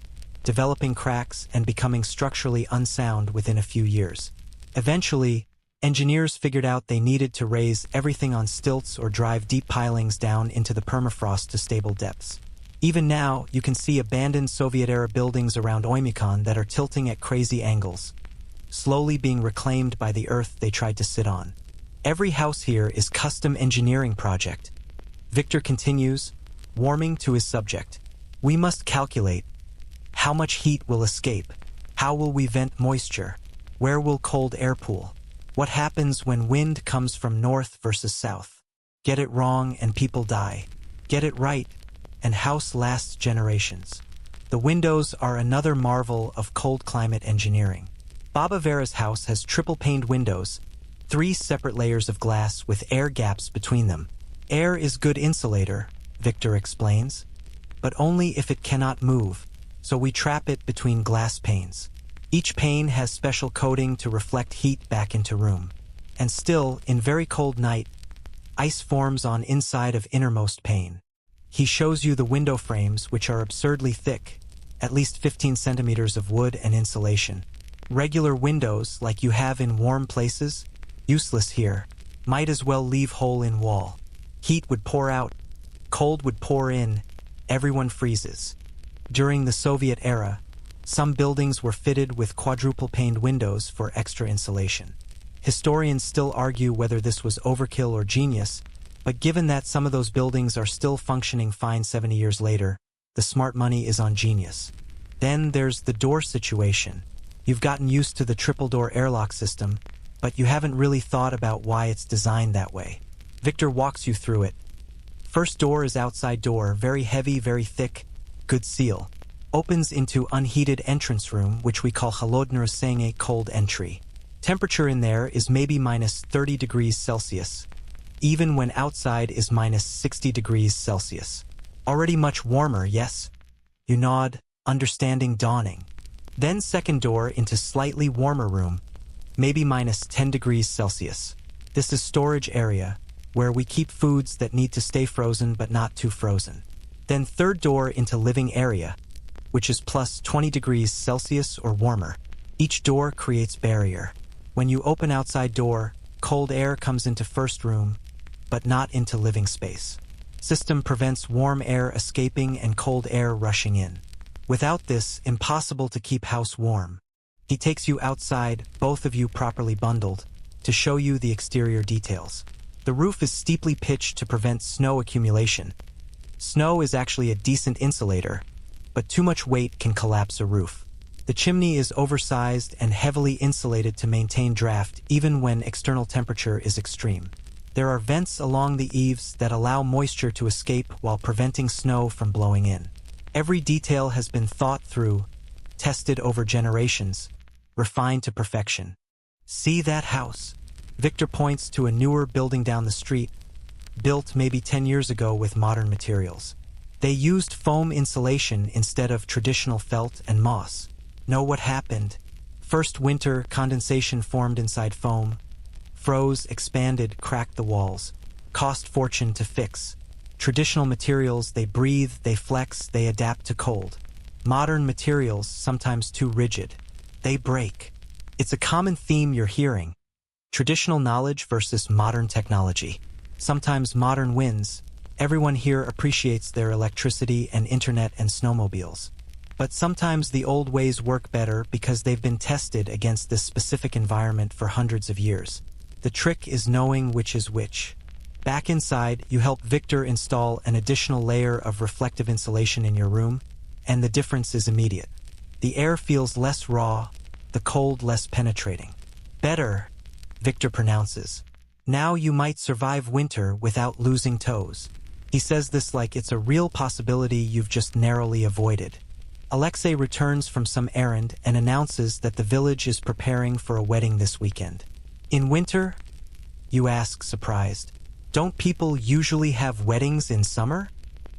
developing cracks and becoming structurally unsound within a few years. Eventually, engineers figured out they needed to raise everything on stilts or drive deep pilings down into the permafrost to stable depths. Even now, you can see abandoned Soviet-era buildings around Oymyakon that are tilting at crazy angles, slowly being reclaimed by the earth they tried to sit on. Every house here is custom engineering project. Victor continues, warming to his subject. We must calculate how much heat will escape, how will we vent moisture, where will cold air pool, what happens when wind comes from north versus south. Get it wrong and people die. Get it right and house lasts generations. The windows are another marvel of cold climate engineering. Baba Vera's house has triple-paned windows, 3 separate layers of glass with air gaps between them. Air is good insulator, Victor explains, but only if it cannot move, so we trap it between glass panes. Each pane has special coating to reflect heat back into room. And still, in very cold night, ice forms on inside of innermost pane. He shows you the window frames, which are absurdly thick, at least 15 centimeters of wood and insulation. Regular windows, like you have in warm places, useless here. Might as well leave hole in wall. Heat would pour out, cold would pour in, everyone freezes. During the Soviet era, some buildings were fitted with quadruple-paned windows for extra insulation. Historians still argue whether this was overkill or genius, but given that some of those buildings are still functioning fine 70 years later, the smart money is on genius. Then there's the door situation. You've gotten used to the triple-door airlock system, but you haven't really thought about why it's designed that way. Victor walks you through it. First door is outside door, very heavy, very thick, good seal. Opens into unheated entrance room, which we call Holodne Rasenge, cold entry. Temperature in there is maybe minus 30 degrees Celsius, even when outside is minus 60 degrees Celsius. Already much warmer, yes? You nod, understanding dawning. Then second door into slightly warmer room, maybe minus 10 degrees Celsius. This is storage area, where we keep foods that need to stay frozen but not too frozen. Then third door into living area, which is plus 20 degrees Celsius or warmer. Each door creates barrier. When you open outside door, cold air comes into first room, but not into living space. System prevents warm air escaping and cold air rushing in. Without this, impossible to keep house warm. He takes you outside, both of you properly bundled, to show you the exterior details. The roof is steeply pitched to prevent snow accumulation. Snow is actually a decent insulator, but too much weight can collapse a roof. The chimney is oversized and heavily insulated to maintain draft even when external temperature is extreme. There are vents along the eaves that allow moisture to escape while preventing snow from blowing in. Every detail has been thought through, tested over generations, refined to perfection. See that house? Victor points to a newer building down the street, built maybe 10 years ago with modern materials. They used foam insulation instead of traditional felt and moss. Know what happened? First winter, condensation formed inside foam. Froze, expanded, cracked the walls. Cost fortune to fix. Traditional materials, they breathe, they flex, they adapt to cold. Modern materials, sometimes too rigid. They break. It's a common theme you're hearing. Traditional knowledge versus modern technology. Sometimes modern wins. Everyone here appreciates their electricity and internet and snowmobiles. But sometimes the old ways work better because they've been tested against this specific environment for hundreds of years. The trick is knowing which is which. Back inside, you help Victor install an additional layer of reflective insulation in your room, and the difference is immediate. The air feels less raw, the cold less penetrating. Better, Victor pronounces. Now you might survive winter without losing toes. He says this like it's a real possibility you've just narrowly avoided. Alexei returns from some errand and announces that the village is preparing for a wedding this weekend. In winter? You ask, surprised. Don't people usually have weddings in summer?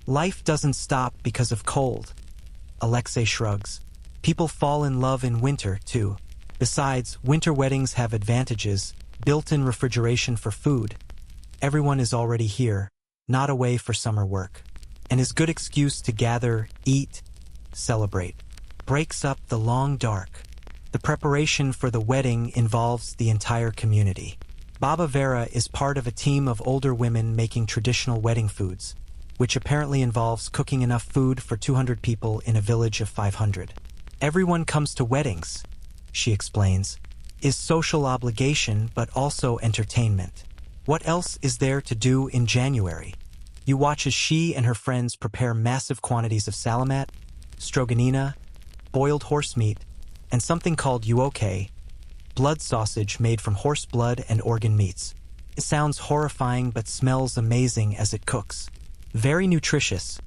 Life doesn't stop because of cold. Alexei shrugs. People fall in love in winter, too. Besides, winter weddings have advantages, built-in refrigeration for food. Everyone is already here, not away for summer work. And is good excuse to gather, eat, celebrate. Breaks up the long dark. The preparation for the wedding involves the entire community. Baba Vera is part of a team of older women making traditional wedding foods, which apparently involves cooking enough food for 200 people in a village of 500. Everyone comes to weddings, she explains, is social obligation but also entertainment. What else is there to do in January? You watch as she and her friends prepare massive quantities of salamat, stroganina, boiled horse meat, and something called uoke, blood sausage made from horse blood and organ meats. It sounds horrifying but smells amazing as it cooks. Very nutritious,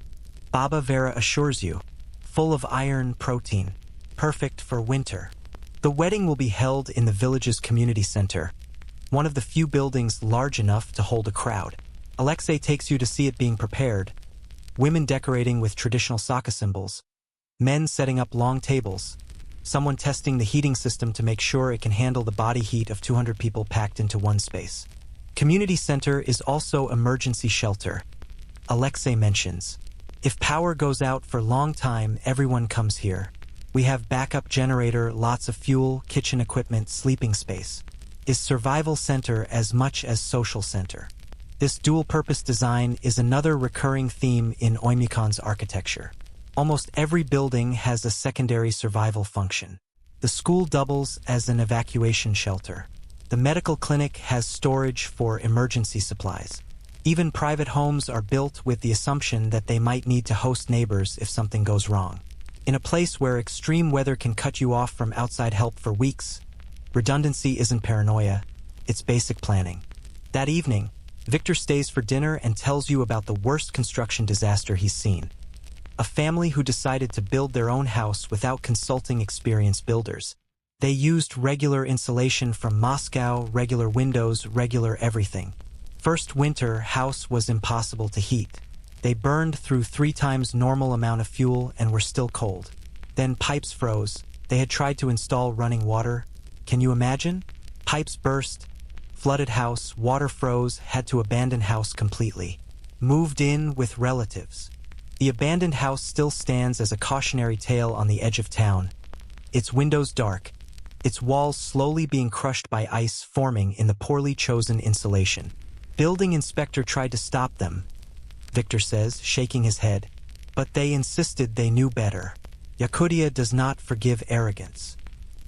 Baba Vera assures you, full of iron protein, perfect for winter. The wedding will be held in the village's community center, one of the few buildings large enough to hold a crowd. Alexei takes you to see it being prepared, women decorating with traditional saka symbols, men setting up long tables, someone testing the heating system to make sure it can handle the body heat of 200 people packed into one space. Community center is also emergency shelter, Alexei mentions. If power goes out for a long time, everyone comes here. We have backup generator, lots of fuel, kitchen equipment, sleeping space. Is survival center as much as social center. This dual-purpose design is another recurring theme in Oymykon's architecture. Almost every building has a secondary survival function. The school doubles as an evacuation shelter. The medical clinic has storage for emergency supplies. Even private homes are built with the assumption that they might need to host neighbors if something goes wrong. In a place where extreme weather can cut you off from outside help for weeks, redundancy isn't paranoia, it's basic planning. That evening, Victor stays for dinner and tells you about the worst construction disaster he's seen. A family who decided to build their own house without consulting experienced builders. They used regular insulation from Moscow, regular windows, regular everything. First winter, house was impossible to heat. They burned through 3 times normal amount of fuel and were still cold. Then pipes froze. They had tried to install running water. Can you imagine? Pipes burst, flooded house, water froze, had to abandon house completely. Moved in with relatives. The abandoned house still stands as a cautionary tale on the edge of town. Its windows dark, its walls slowly being crushed by ice forming in the poorly chosen insulation. Building inspector tried to stop them, Victor says, shaking his head, but they insisted they knew better. Yakutia does not forgive arrogance.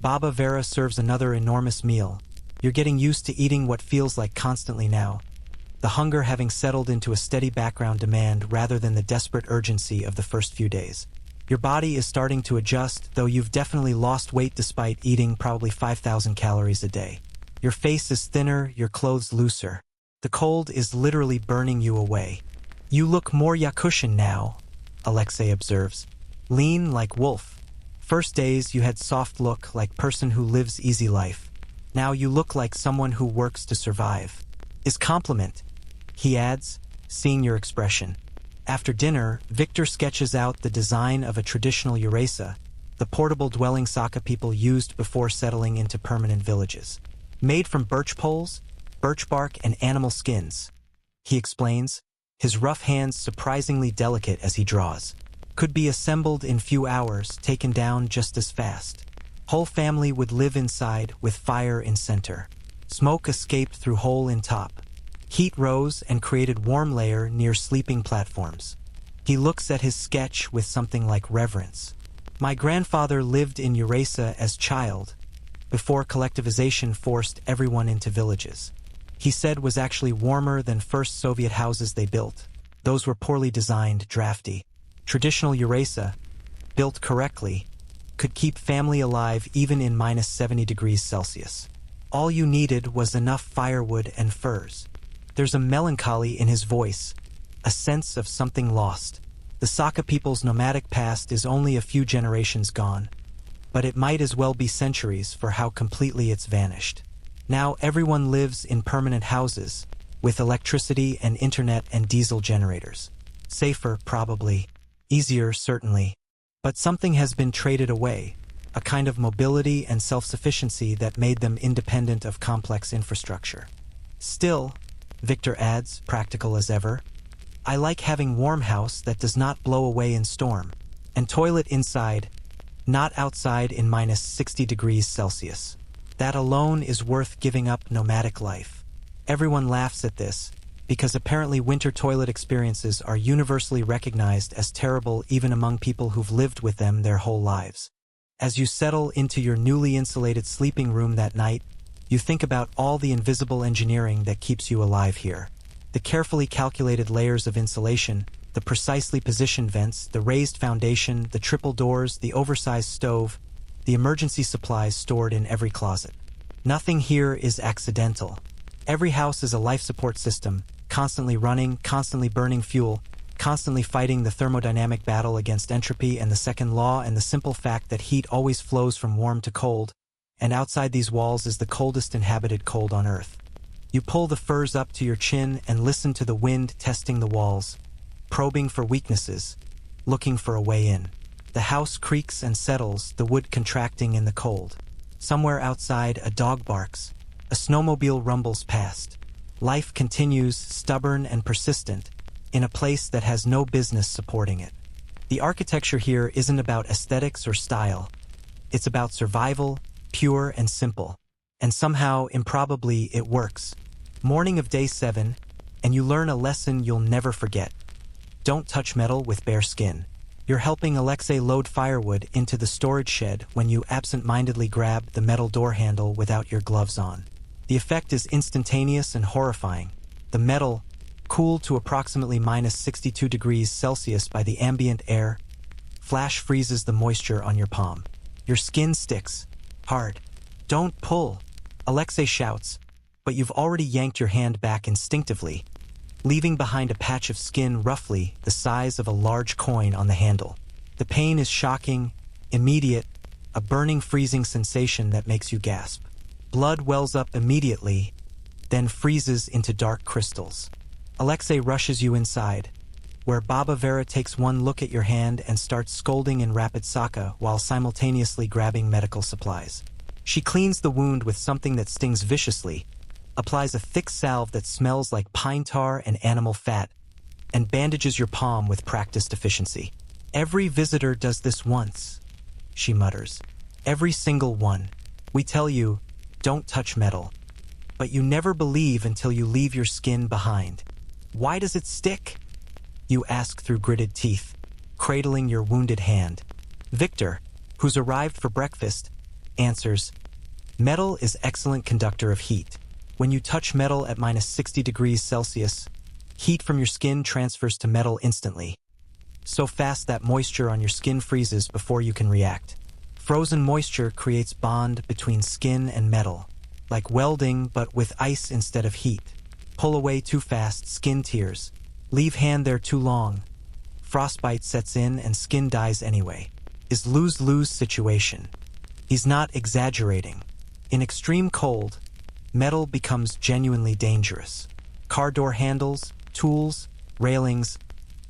Baba Vera serves another enormous meal. You're getting used to eating what feels like constantly now, the hunger having settled into a steady background demand rather than the desperate urgency of the first few days. Your body is starting to adjust, though you've definitely lost weight despite eating probably 5,000 calories a day. Your face is thinner, your clothes looser. The cold is literally burning you away. You look more Yakutian now, Alexei observes. Lean like wolf. First days you had soft look like person who lives easy life. Now you look like someone who works to survive. Is compliment, he adds, seeing your expression. After dinner, Victor sketches out the design of a traditional Uresa, the portable dwelling Saka people used before settling into permanent villages. Made from birch poles, birch bark, and animal skins, he explains, his rough hands surprisingly delicate as he draws. Could be assembled in few hours, taken down just as fast. Whole family would live inside with fire in center. Smoke escaped through hole in top. Heat rose and created warm layer near sleeping platforms. He looks at his sketch with something like reverence. My grandfather lived in Uresa as child, before collectivization forced everyone into villages. He said was actually warmer than first Soviet houses they built. Those were poorly designed, drafty. Traditional Uresa, built correctly, could keep family alive even in minus 70 degrees Celsius. All you needed was enough firewood and furs. There's a melancholy in his voice, a sense of something lost. The Saka people's nomadic past is only a few generations gone, but it might as well be centuries for how completely it's vanished. Now everyone lives in permanent houses, with electricity and internet and diesel generators. Safer, probably. Easier, certainly. But something has been traded away, a kind of mobility and self-sufficiency that made them independent of complex infrastructure. Still, Victor adds, practical as ever, I like having warm house that does not blow away in storm, and toilet inside, not outside in minus 60 degrees Celsius. That alone is worth giving up nomadic life. Everyone laughs at this, because apparently winter toilet experiences are universally recognized as terrible even among people who've lived with them their whole lives. As you settle into your newly insulated sleeping room that night, you think about all the invisible engineering that keeps you alive here. The carefully calculated layers of insulation, the precisely positioned vents, the raised foundation, the triple doors, the oversized stove, the emergency supplies stored in every closet. Nothing here is accidental. Every house is a life support system, constantly running, constantly burning fuel, constantly fighting the thermodynamic battle against entropy and the second law and the simple fact that heat always flows from warm to cold, and outside these walls is the coldest inhabited cold on Earth. You pull the furs up to your chin and listen to the wind testing the walls, probing for weaknesses, looking for a way in. The house creaks and settles, the wood contracting in the cold. Somewhere outside, a dog barks. A snowmobile rumbles past. Life continues, stubborn and persistent, in a place that has no business supporting it. The architecture here isn't about aesthetics or style. It's about survival, pure and simple. And somehow, improbably, it works. Morning of day 7, and you learn a lesson you'll never forget. Don't touch metal with bare skin. You're helping Alexei load firewood into the storage shed when you absent-mindedly grab the metal door handle without your gloves on. The effect is instantaneous and horrifying. The metal, cooled to approximately minus 62 degrees Celsius by the ambient air, flash freezes the moisture on your palm. Your skin sticks. Hard. Don't pull, Alexei shouts, but you've already yanked your hand back instinctively, leaving behind a patch of skin roughly the size of a large coin on the handle. The pain is shocking, immediate, a burning, freezing sensation that makes you gasp. Blood wells up immediately, then freezes into dark crystals. Alexei rushes you inside, where Baba Vera takes one look at your hand and starts scolding in rapid Saka while simultaneously grabbing medical supplies. She cleans the wound with something that stings viciously, applies a thick salve that smells like pine tar and animal fat, and bandages your palm with practiced efficiency. Every visitor does this once, she mutters. Every single one. We tell you, don't touch metal. But you never believe until you leave your skin behind. Why does it stick? You ask through gritted teeth, cradling your wounded hand. Victor, who's arrived for breakfast, answers, metal is excellent conductor of heat. When you touch metal at minus 60 degrees Celsius, heat from your skin transfers to metal instantly. So fast that moisture on your skin freezes before you can react. Frozen moisture creates bond between skin and metal, like welding but with ice instead of heat. Pull away too fast, skin tears. Leave hand there too long. Frostbite sets in and skin dies anyway. Is lose-lose situation. He's not exaggerating. In extreme cold, metal becomes genuinely dangerous. Car door handles, tools, railings,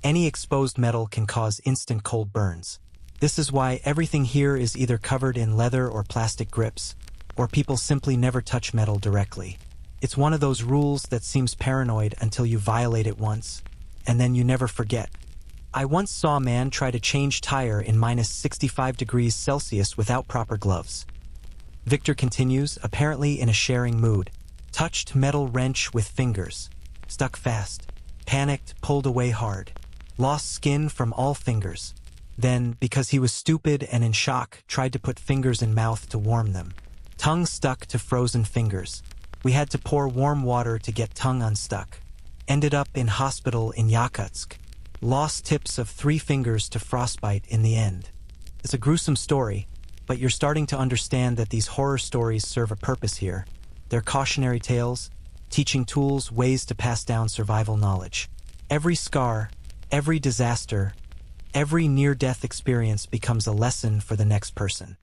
any exposed metal can cause instant cold burns. This is why everything here is either covered in leather or plastic grips, or people simply never touch metal directly. It's one of those rules that seems paranoid until you violate it once, and then you never forget. I once saw a man try to change tire in minus 65 degrees Celsius without proper gloves. Victor continues, apparently in a sharing mood. Touched metal wrench with fingers. Stuck fast. Panicked, pulled away hard. Lost skin from all fingers. Then, because he was stupid and in shock, tried to put fingers in mouth to warm them. Tongue stuck to frozen fingers. We had to pour warm water to get tongue unstuck. Ended up in hospital in Yakutsk. Lost tips of 3 fingers to frostbite in the end. It's a gruesome story, but you're starting to understand that these horror stories serve a purpose here. They're cautionary tales, teaching tools, ways to pass down survival knowledge. Every scar, every disaster, every near-death experience becomes a lesson for the next person.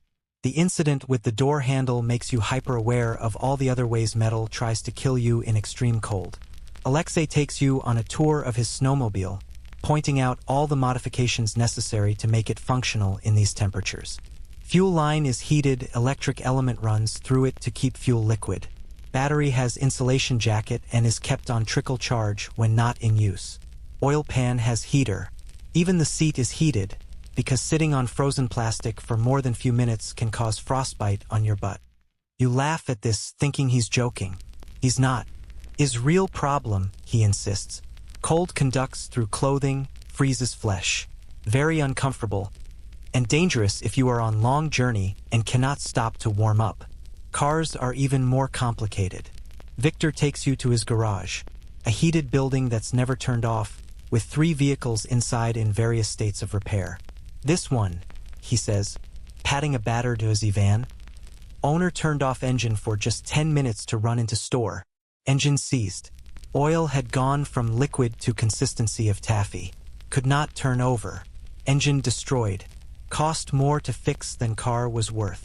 The incident with the door handle makes you hyper-aware of all the other ways metal tries to kill you in extreme cold. Alexei takes you on a tour of his snowmobile, pointing out all the modifications necessary to make it functional in these temperatures. Fuel line is heated, electric element runs through it to keep fuel liquid. Battery has insulation jacket and is kept on trickle charge when not in use. Oil pan has heater. Even the seat is heated, because sitting on frozen plastic for more than few minutes can cause frostbite on your butt. You laugh at this, thinking he's joking. He's not. Is real problem, he insists. Cold conducts through clothing, freezes flesh. Very uncomfortable, and dangerous if you are on long journey and cannot stop to warm up. Cars are even more complicated. Victor takes you to his garage, a heated building that's never turned off, with 3 vehicles inside in various states of repair. This one, he says, patting a battered van. Owner turned off engine for just 10 minutes to run into store. Engine seized. Oil had gone from liquid to consistency of taffy. Could not turn over. Engine destroyed. Cost more to fix than car was worth.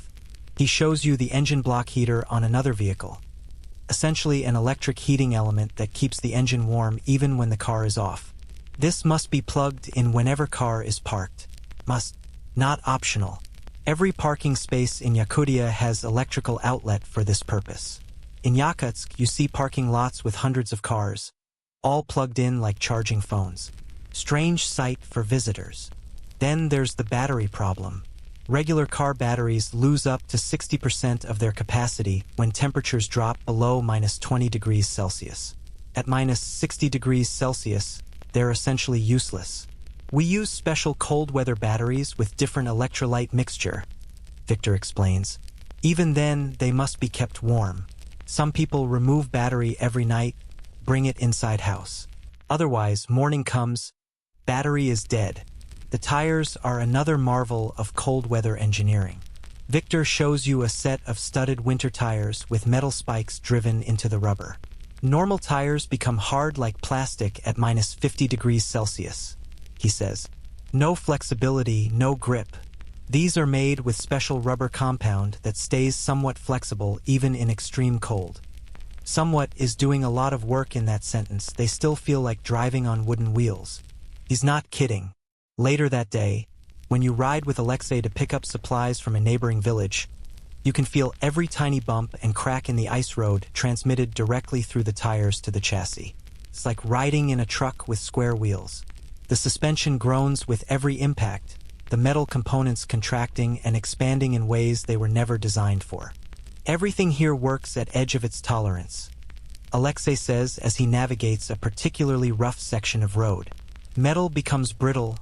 He shows you the engine block heater on another vehicle. Essentially an electric heating element that keeps the engine warm even when the car is off. This must be plugged in whenever car is parked. Must, not optional. Every parking space in Yakutia has electrical outlet for this purpose. In Yakutsk, you see parking lots with hundreds of cars, all plugged in like charging phones. Strange sight for visitors. Then there's the battery problem. Regular car batteries lose up to 60% of their capacity when temperatures drop below -20 degrees Celsius. At -60 degrees Celsius, they're essentially useless. We use special cold weather batteries with different electrolyte mixture, Victor explains. Even then, they must be kept warm. Some people remove battery every night, bring it inside house. Otherwise, morning comes, battery is dead. The tires are another marvel of cold weather engineering. Victor shows you a set of studded winter tires with metal spikes driven into the rubber. Normal tires become hard like plastic at -50 degrees Celsius, he says. No flexibility, no grip. These are made with special rubber compound that stays somewhat flexible even in extreme cold. Somewhat is doing a lot of work in that sentence. They still feel like driving on wooden wheels. He's not kidding. Later that day, when you ride with Alexei to pick up supplies from a neighboring village, you can feel every tiny bump and crack in the ice road transmitted directly through the tires to the chassis. It's like riding in a truck with square wheels. The suspension groans with every impact, the metal components contracting and expanding in ways they were never designed for. Everything here works at edge of its tolerance, Alexei says as he navigates a particularly rough section of road. Metal becomes brittle,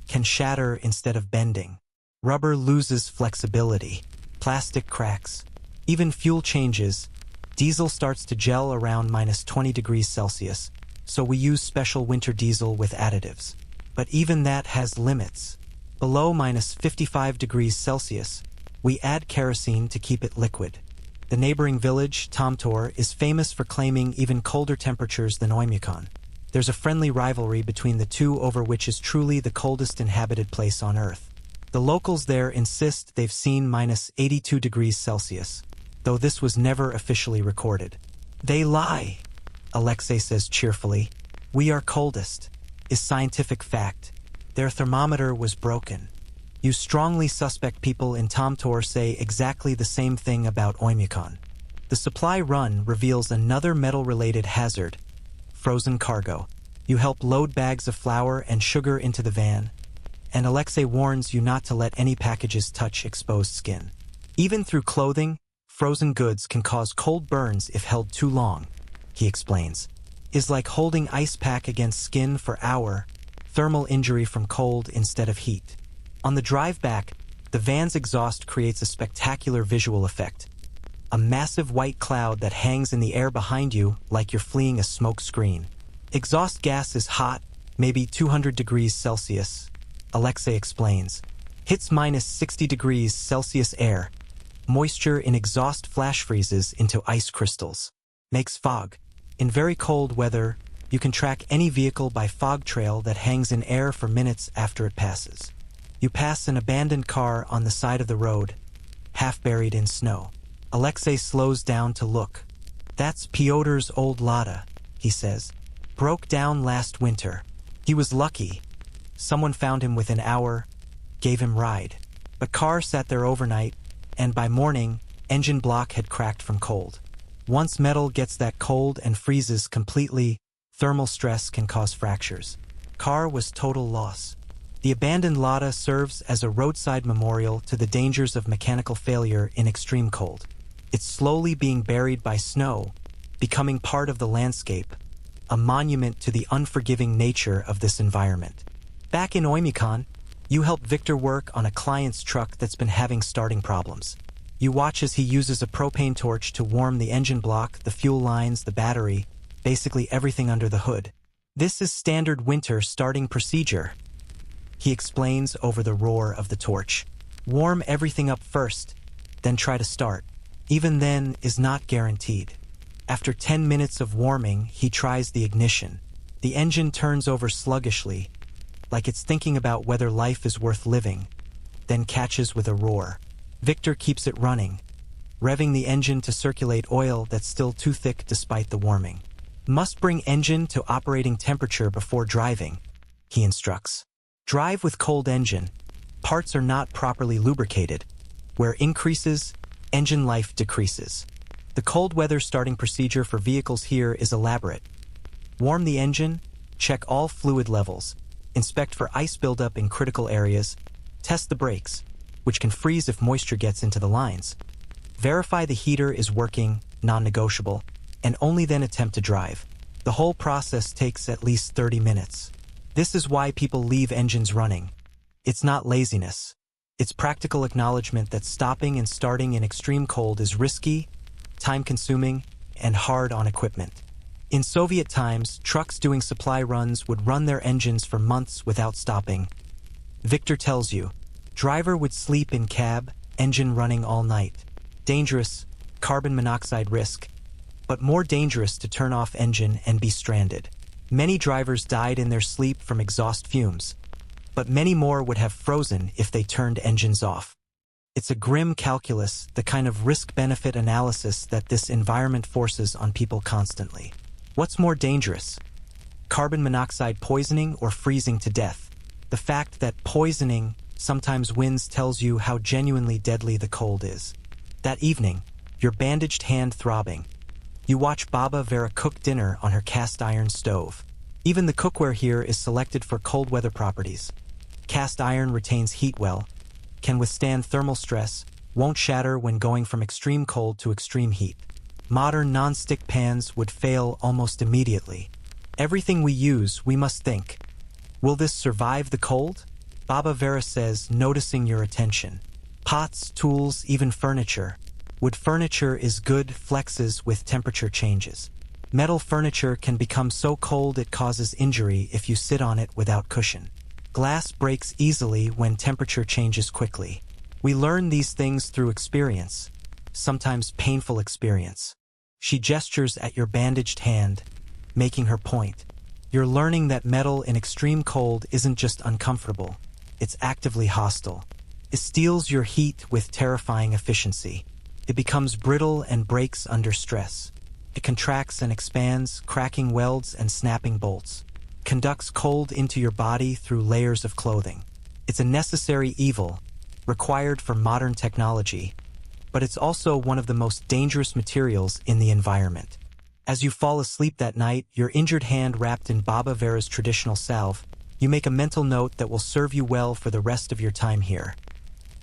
can shatter instead of bending. Rubber loses flexibility. Plastic cracks. Even fuel changes. Diesel starts to gel around -20 degrees Celsius, so we use special winter diesel with additives. But even that has limits. Below -55 degrees Celsius, we add kerosene to keep it liquid. The neighboring village, Tomtor, is famous for claiming even colder temperatures than Oymyakon. There's a friendly rivalry between the two over which is truly the coldest inhabited place on Earth. The locals there insist they've seen -82 degrees Celsius, though this was never officially recorded. They lie, Alexei says cheerfully. We are coldest, is scientific fact. Their thermometer was broken. You strongly suspect people in Tomtor say exactly the same thing about Oymyakon. The supply run reveals another metal-related hazard, frozen cargo. You help load bags of flour and sugar into the van, and Alexei warns you not to let any packages touch exposed skin. Even through clothing, frozen goods can cause cold burns if held too long, he explains. Is like holding ice pack against skin for hour, thermal injury from cold instead of heat. On the drive back, the van's exhaust creates a spectacular visual effect. A massive white cloud that hangs in the air behind you like you're fleeing a smoke screen. Exhaust gas is hot, maybe 200 degrees Celsius, Alexei explains. Hits -60 degrees Celsius air. Moisture in exhaust flash freezes into ice crystals. Makes fog. In very cold weather, You can track any vehicle by fog trail that hangs in air for minutes after it passes. You pass an abandoned car on the side of the road, half buried in snow. Alexei slows down to look. That's Pyotr's old Lada, he says. Broke down last winter. He was lucky. Someone found him within an hour, gave him ride. The car sat there overnight, and by morning, engine block had cracked from cold. Once metal gets that cold and freezes completely, thermal stress can cause fractures. Car was total loss. The abandoned Lada serves as a roadside memorial to the dangers of mechanical failure in extreme cold. It's slowly being buried by snow, becoming part of the landscape, a monument to the unforgiving nature of this environment. Back in Oymyakon, you help Victor work on a client's truck that's been having starting problems. You watch as he uses a propane torch to warm the engine block, the fuel lines, the battery, basically everything under the hood. This is standard winter starting procedure, he explains over the roar of the torch. Warm everything up first, then try to start. Even then is not guaranteed. After 10 minutes of warming, he tries the ignition. The engine turns over sluggishly, like it's thinking about whether life is worth living, then catches with a roar. Victor keeps it running, revving the engine to circulate oil that's still too thick despite the warming. Must bring engine to operating temperature before driving, he instructs. Drive with cold engine. Parts are not properly lubricated. Where increases, engine life decreases. The cold weather starting procedure for vehicles here is elaborate. Warm the engine, check all fluid levels, inspect for ice buildup in critical areas, test the brakes, which can freeze if moisture gets into the lines. Verify the heater is working, non-negotiable, and only then attempt to drive. The whole process takes at least 30 minutes. This is why people leave engines running. It's not laziness. It's practical acknowledgement that stopping and starting in extreme cold is risky, time-consuming, and hard on equipment. In Soviet times, trucks doing supply runs would run their engines for months without stopping. Victor tells you, driver would sleep in cab, engine running all night. Dangerous, carbon monoxide risk, but more dangerous to turn off engine and be stranded. Many drivers died in their sleep from exhaust fumes, but many more would have frozen if they turned engines off. It's a grim calculus, the kind of risk-benefit analysis that this environment forces on people constantly. What's more dangerous? Carbon monoxide poisoning or freezing to death? The fact that poisoning sometimes wins tells you how genuinely deadly the cold is. That evening, your bandaged hand throbbing, you watch Baba Vera cook dinner on her cast iron stove. Even the cookware here is selected for cold weather properties. Cast iron retains heat well, can withstand thermal stress, won't shatter when going from extreme cold to extreme heat. Modern non-stick pans would fail almost immediately. Everything we use, we must think, will this survive the cold? Baba Vera says, noticing your attention. Pots, tools, even furniture. Wood furniture is good, flexes with temperature changes. Metal furniture can become so cold it causes injury if you sit on it without cushion. Glass breaks easily when temperature changes quickly. We learn these things through experience, sometimes painful experience. She gestures at your bandaged hand, making her point. You're learning that metal in extreme cold isn't just uncomfortable, it's actively hostile. It steals your heat with terrifying efficiency. It becomes brittle and breaks under stress. It contracts and expands, cracking welds and snapping bolts. Conducts cold into your body through layers of clothing. It's a necessary evil, required for modern technology, but it's also one of the most dangerous materials in the environment. As you fall asleep that night, your injured hand wrapped in Baba Vera's traditional salve, you make a mental note that will serve you well for the rest of your time here.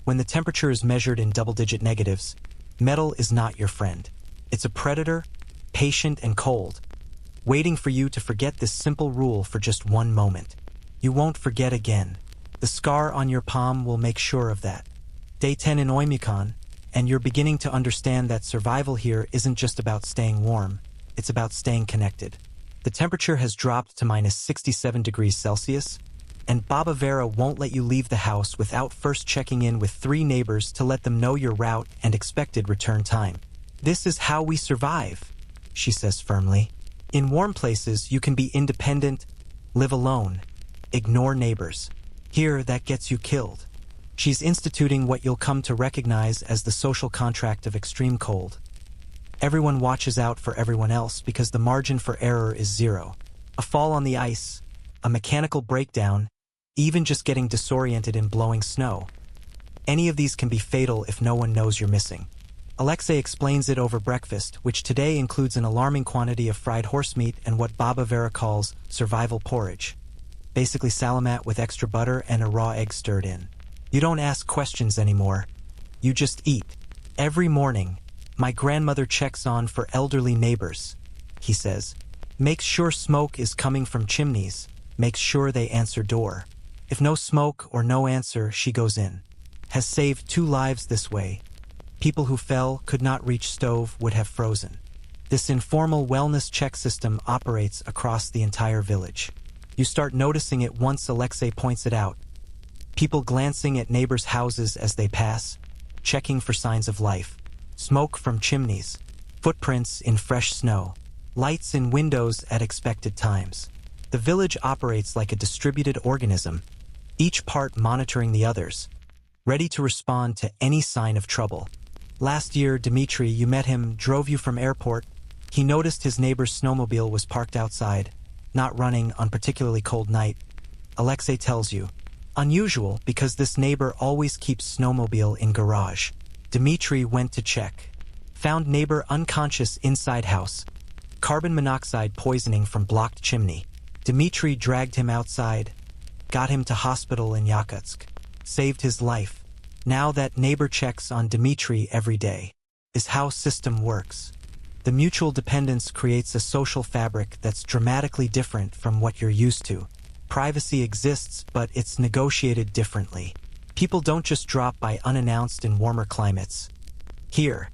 When the temperature is measured in double-digit negatives, metal is not your friend. It's a predator, patient and cold, waiting for you to forget this simple rule for just one moment. You won't forget again. The scar on your palm will make sure of that. Day 10 in Oymyakon, and you're beginning to understand that survival here isn't just about staying warm, it's about staying connected. The temperature has dropped to minus 67 degrees Celsius, and Baba Vera won't let you leave the house without first checking in with 3 neighbors to let them know your route and expected return time. This is how we survive, she says firmly. In warm places, you can be independent, live alone, ignore neighbors. Here, that gets you killed. She's instituting what you'll come to recognize as the social contract of extreme cold. Everyone watches out for everyone else because the margin for error is zero. A fall on the ice, a mechanical breakdown, even just getting disoriented in blowing snow. Any of these can be fatal if no one knows you're missing. Alexei explains it over breakfast, which today includes an alarming quantity of fried horse meat and what Baba Vera calls survival porridge. Basically salamat with extra butter and a raw egg stirred in. You don't ask questions anymore. You just eat. Every morning, my grandmother checks on for elderly neighbors, he says. Makes sure smoke is coming from chimneys. Makes sure they answer door. If no smoke or no answer, she goes in. Has saved 2 lives this way. People who fell, could not reach stove, would have frozen. This informal wellness check system operates across the entire village. You start noticing it once Alexei points it out. People glancing at neighbors' houses as they pass, checking for signs of life. Smoke from chimneys, footprints in fresh snow, lights in windows at expected times. The village operates like a distributed organism, each part monitoring the others, ready to respond to any sign of trouble. Last year, Dmitry, you met him, drove you from airport. He noticed his neighbor's snowmobile was parked outside, not running on particularly cold night. Alexei tells you. Unusual because this neighbor always keeps snowmobile in garage. Dmitry went to check. Found neighbor unconscious inside house. Carbon monoxide poisoning from blocked chimney. Dmitry dragged him outside. Got him to hospital in Yakutsk. Saved his life. Now that neighbor checks on Dmitry every day. Is how system works. The mutual dependence creates a social fabric that's dramatically different from what you're used to. Privacy exists, but it's negotiated differently. People don't just drop by unannounced in warmer climates. Here,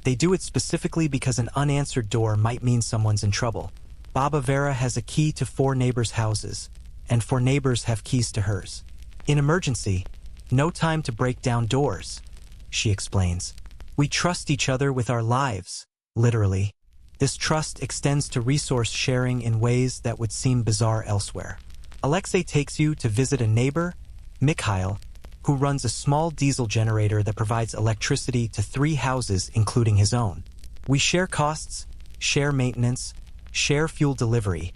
they do it specifically because an unanswered door might mean someone's in trouble. Baba Vera has a key to 4 neighbors' houses, and 4 neighbors have keys to hers. In emergency, no time to break down doors, she explains. We trust each other with our lives, literally. This trust extends to resource sharing in ways that would seem bizarre elsewhere. Alexei takes you to visit a neighbor, Mikhail, who runs a small diesel generator that provides electricity to 3 houses, including his own. We share costs, share maintenance, share fuel delivery,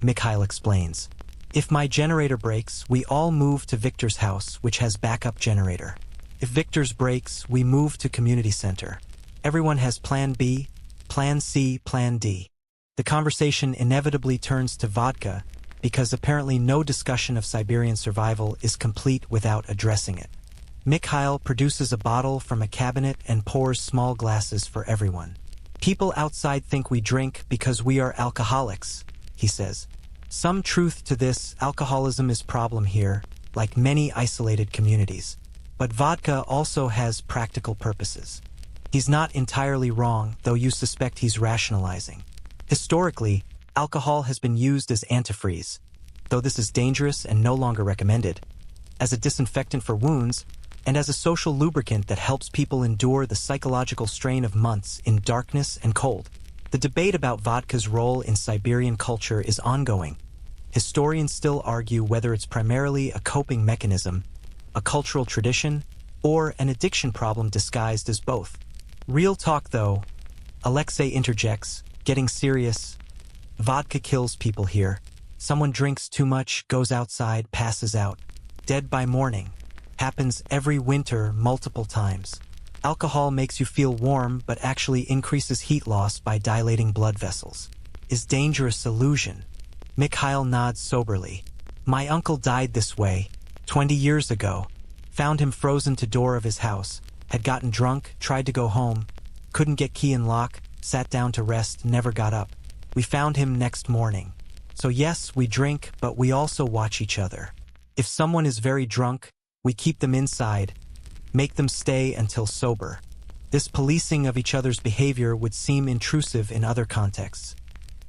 Mikhail explains. If my generator breaks, we all move to Victor's house, which has backup generator. If Victor's breaks, we move to community center. Everyone has plan B, plan C, plan D. The conversation inevitably turns to vodka, because apparently no discussion of Siberian survival is complete without addressing it. Mikhail produces a bottle from a cabinet and pours small glasses for everyone. People outside think we drink because we are alcoholics, he says. Some truth to this. Alcoholism is a problem here, like many isolated communities. But vodka also has practical purposes. He's not entirely wrong, though you suspect he's rationalizing. Historically, alcohol has been used as antifreeze, though this is dangerous and no longer recommended, as a disinfectant for wounds, and as a social lubricant that helps people endure the psychological strain of months in darkness and cold. The debate about vodka's role in Siberian culture is ongoing. Historians still argue whether it's primarily a coping mechanism, a cultural tradition, or an addiction problem disguised as both. Real talk, though, Alexei interjects, getting serious. Vodka kills people here. Someone drinks too much, goes outside, passes out. Dead by morning. Happens every winter multiple times. Alcohol makes you feel warm but actually increases heat loss by dilating blood vessels. Is dangerous illusion. Mikhail nods soberly. My uncle died this way, 20 years ago. Found him frozen to door of his house. Had gotten drunk, tried to go home. Couldn't get key and lock, sat down to rest, never got up. We found him next morning. So yes, we drink, but we also watch each other. If someone is very drunk, we keep them inside, make them stay until sober. This policing of each other's behavior would seem intrusive in other contexts.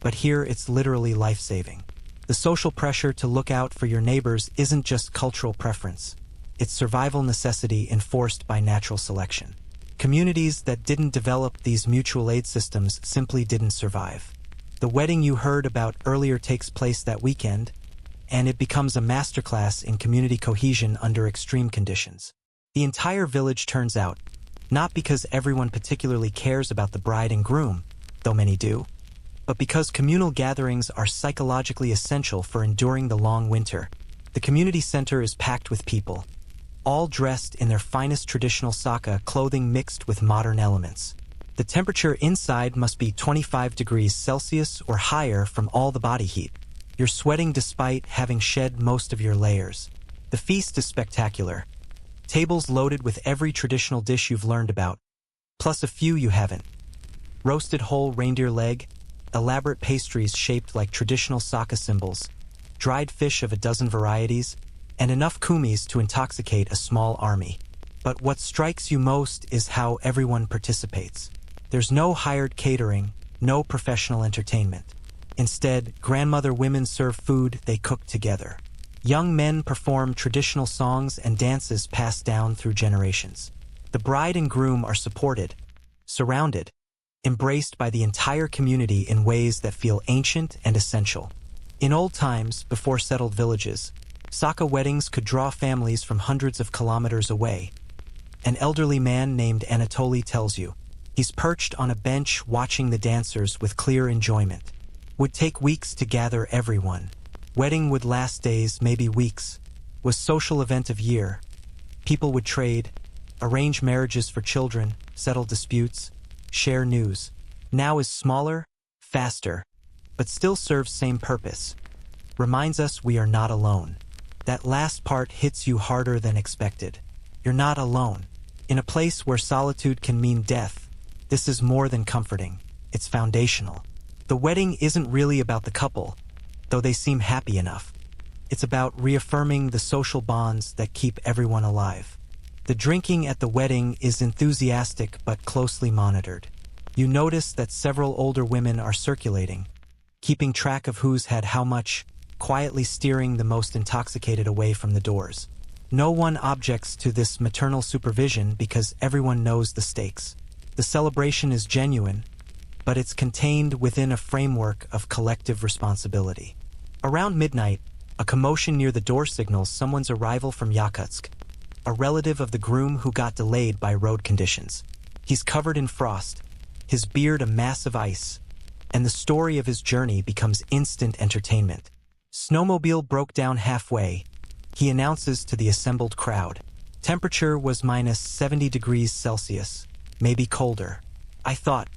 But here it's literally life-saving. The social pressure to look out for your neighbors isn't just cultural preference. It's survival necessity enforced by natural selection. Communities that didn't develop these mutual aid systems simply didn't survive. The wedding you heard about earlier takes place that weekend, and it becomes a masterclass in community cohesion under extreme conditions. The entire village turns out, not because everyone particularly cares about the bride and groom, though many do, but because communal gatherings are psychologically essential for enduring the long winter. The community center is packed with people, all dressed in their finest traditional Saka clothing mixed with modern elements. The temperature inside must be 25 degrees Celsius or higher from all the body heat. You're sweating despite having shed most of your layers. The feast is spectacular. Tables loaded with every traditional dish you've learned about, plus a few you haven't. Roasted whole reindeer leg, elaborate pastries shaped like traditional Saka symbols, dried fish of a dozen varieties, and enough kumis to intoxicate a small army. But what strikes you most is how everyone participates. There's no hired catering, no professional entertainment. Instead, grandmother women serve food they cook together. Young men perform traditional songs and dances passed down through generations. The bride and groom are supported, surrounded, embraced by the entire community in ways that feel ancient and essential. In old times, before settled villages, Saka weddings could draw families from hundreds of kilometers away. An elderly man named Anatoly tells you, he's perched on a bench watching the dancers with clear enjoyment. Would take weeks to gather everyone. Wedding would last days, maybe weeks. Was social event of year. People would trade, arrange marriages for children, settle disputes, share news. Now is smaller, faster, but still serves same purpose. Reminds us we are not alone. That last part hits you harder than expected. You're not alone. In a place where solitude can mean death, this is more than comforting. It's foundational. The wedding isn't really about the couple, though they seem happy enough. It's about reaffirming the social bonds that keep everyone alive. The drinking at the wedding is enthusiastic but closely monitored. You notice that several older women are circulating, keeping track of who's had how much, quietly steering the most intoxicated away from the doors. No one objects to this maternal supervision because everyone knows the stakes. The celebration is genuine, but it's contained within a framework of collective responsibility. Around midnight, a commotion near the door signals someone's arrival from Yakutsk, a relative of the groom who got delayed by road conditions. He's covered in frost, his beard a mass of ice, and the story of his journey becomes instant entertainment. Snowmobile broke down halfway, he announces to the assembled crowd. Temperature was minus 70 degrees Celsius, maybe colder. I thought,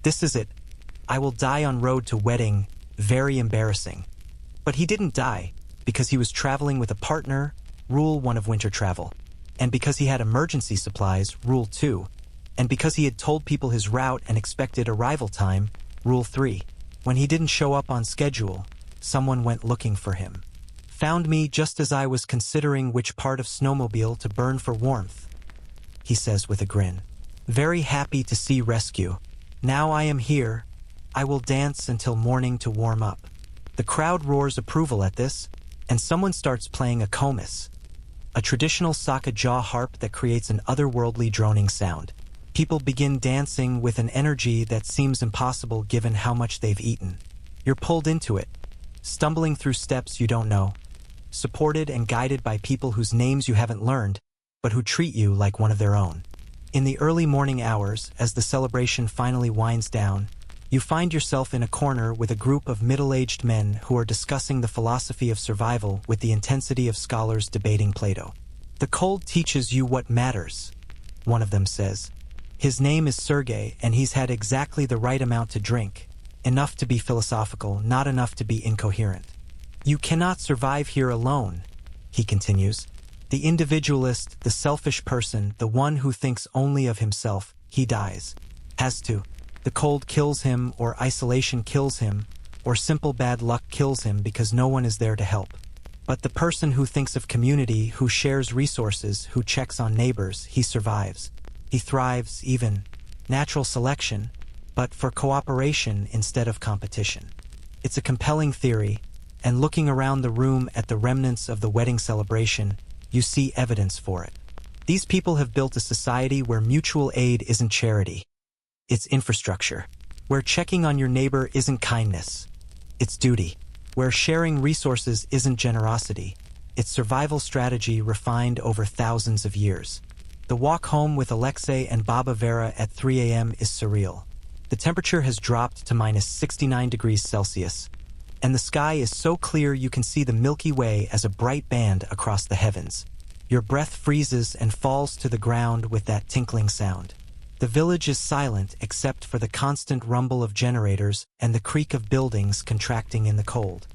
this is it. I will die on road to wedding, very embarrassing. But he didn't die, because he was traveling with a partner, rule 1 of winter travel. And because he had emergency supplies, rule 2. And because he had told people his route and expected arrival time, rule 3. When he didn't show up on schedule, someone went looking for him. Found me just as I was considering which part of snowmobile to burn for warmth, he says with a grin. Very happy to see rescue. Now I am here. I will dance until morning to warm up. The crowd roars approval at this, and someone starts playing a komis, a traditional Saka jaw harp that creates an otherworldly droning sound. People begin dancing with an energy that seems impossible given how much they've eaten. You're pulled into it, stumbling through steps you don't know, supported and guided by people whose names you haven't learned, but who treat you like one of their own. In the early morning hours, as the celebration finally winds down, you find yourself in a corner with a group of middle-aged men who are discussing the philosophy of survival with the intensity of scholars debating Plato. The cold teaches you what matters, one of them says. His name is Sergei, and he's had exactly the right amount to drink, enough to be philosophical, not enough to be incoherent. You cannot survive here alone, he continues. The individualist, the selfish person, the one who thinks only of himself, he dies. Has to. The cold kills him, or isolation kills him, or simple bad luck kills him because no one is there to help. But the person who thinks of community, who shares resources, who checks on neighbors, he survives. He thrives, even natural selection, but for cooperation instead of competition. It's a compelling theory, and looking around the room at the remnants of the wedding celebration, you see evidence for it. These people have built a society where mutual aid isn't charity. It's infrastructure. where checking on your neighbor isn't kindness, it's duty, where sharing resources isn't generosity, it's survival strategy refined over thousands of years. The walk home with Alexei and Baba Vera at 3 a.m. is surreal. The temperature has dropped to minus 69 degrees Celsius, and the sky is so clear you can see the Milky Way as a bright band across the heavens. Your breath freezes and falls to the ground with that tinkling sound. The village is silent except for the constant rumble of generators and the creak of buildings contracting in the cold.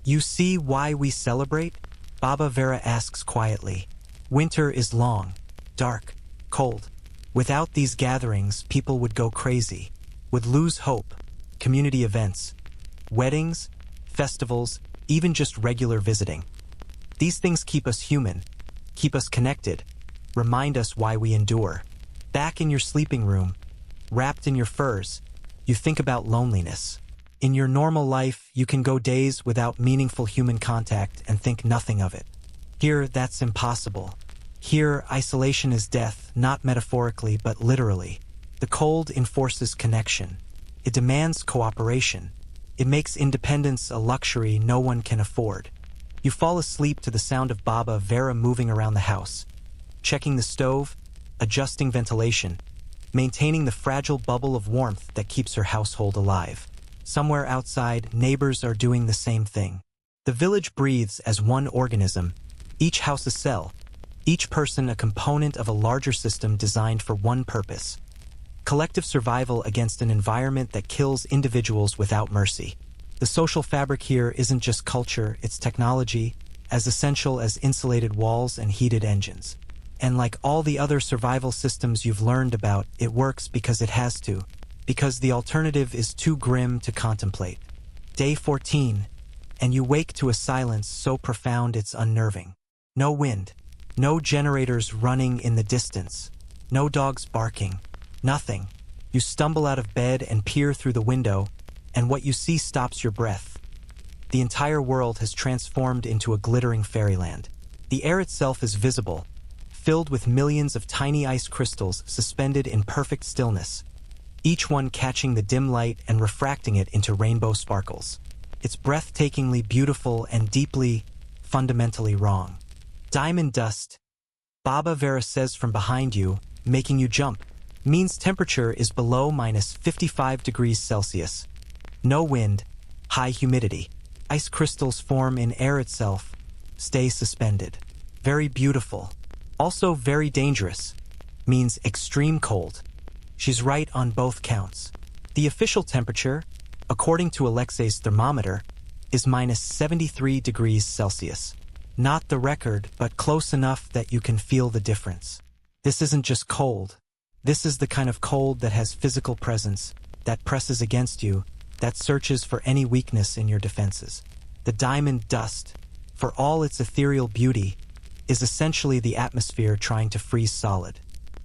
You see why we celebrate? Baba Vera asks quietly. Winter is long, dark, cold. Without these gatherings, people would go crazy, would lose hope. Community events, weddings, festivals, even just regular visiting. These things keep us human, keep us connected, remind us why we endure. Back in your sleeping room, wrapped in your furs, you think about loneliness. In your normal life, you can go days without meaningful human contact and think nothing of it. Here, that's impossible. Here, isolation is death, not metaphorically, but literally. The cold enforces connection. It demands cooperation. It makes independence a luxury no one can afford. You fall asleep to the sound of Baba Vera moving around the house, checking the stove, adjusting ventilation, maintaining the fragile bubble of warmth that keeps her household alive. Somewhere outside, neighbors are doing the same thing. The village breathes as one organism, each house a cell, each person a component of a larger system designed for one purpose: collective survival against an environment that kills individuals without mercy. The social fabric here isn't just culture, it's technology, as essential as insulated walls and heated engines. And like all the other survival systems you've learned about, it works because it has to, because the alternative is too grim to contemplate. Day 14, and you wake to a silence so profound it's unnerving. No wind, no generators running in the distance, no dogs barking, nothing. You stumble out of bed and peer through the window, and what you see stops your breath. The entire world has transformed into a glittering fairyland. The air itself is visible, filled with millions of tiny ice crystals suspended in perfect stillness, each one catching the dim light and refracting it into rainbow sparkles. It's breathtakingly beautiful and deeply, fundamentally wrong. Diamond dust, Baba Vera says from behind you, making you jump, means temperature is below minus 55 degrees Celsius. No wind, high humidity. Ice crystals form in air itself, stay suspended. Very beautiful. Also very dangerous, means extreme cold. She's right on both counts. The official temperature, according to Alexei's thermometer, is minus 73 degrees Celsius. Not the record, but close enough that you can feel the difference. This isn't just cold. This is the kind of cold that has physical presence, that presses against you, that searches for any weakness in your defenses. The diamond dust, for all its ethereal beauty, is essentially the atmosphere trying to freeze solid.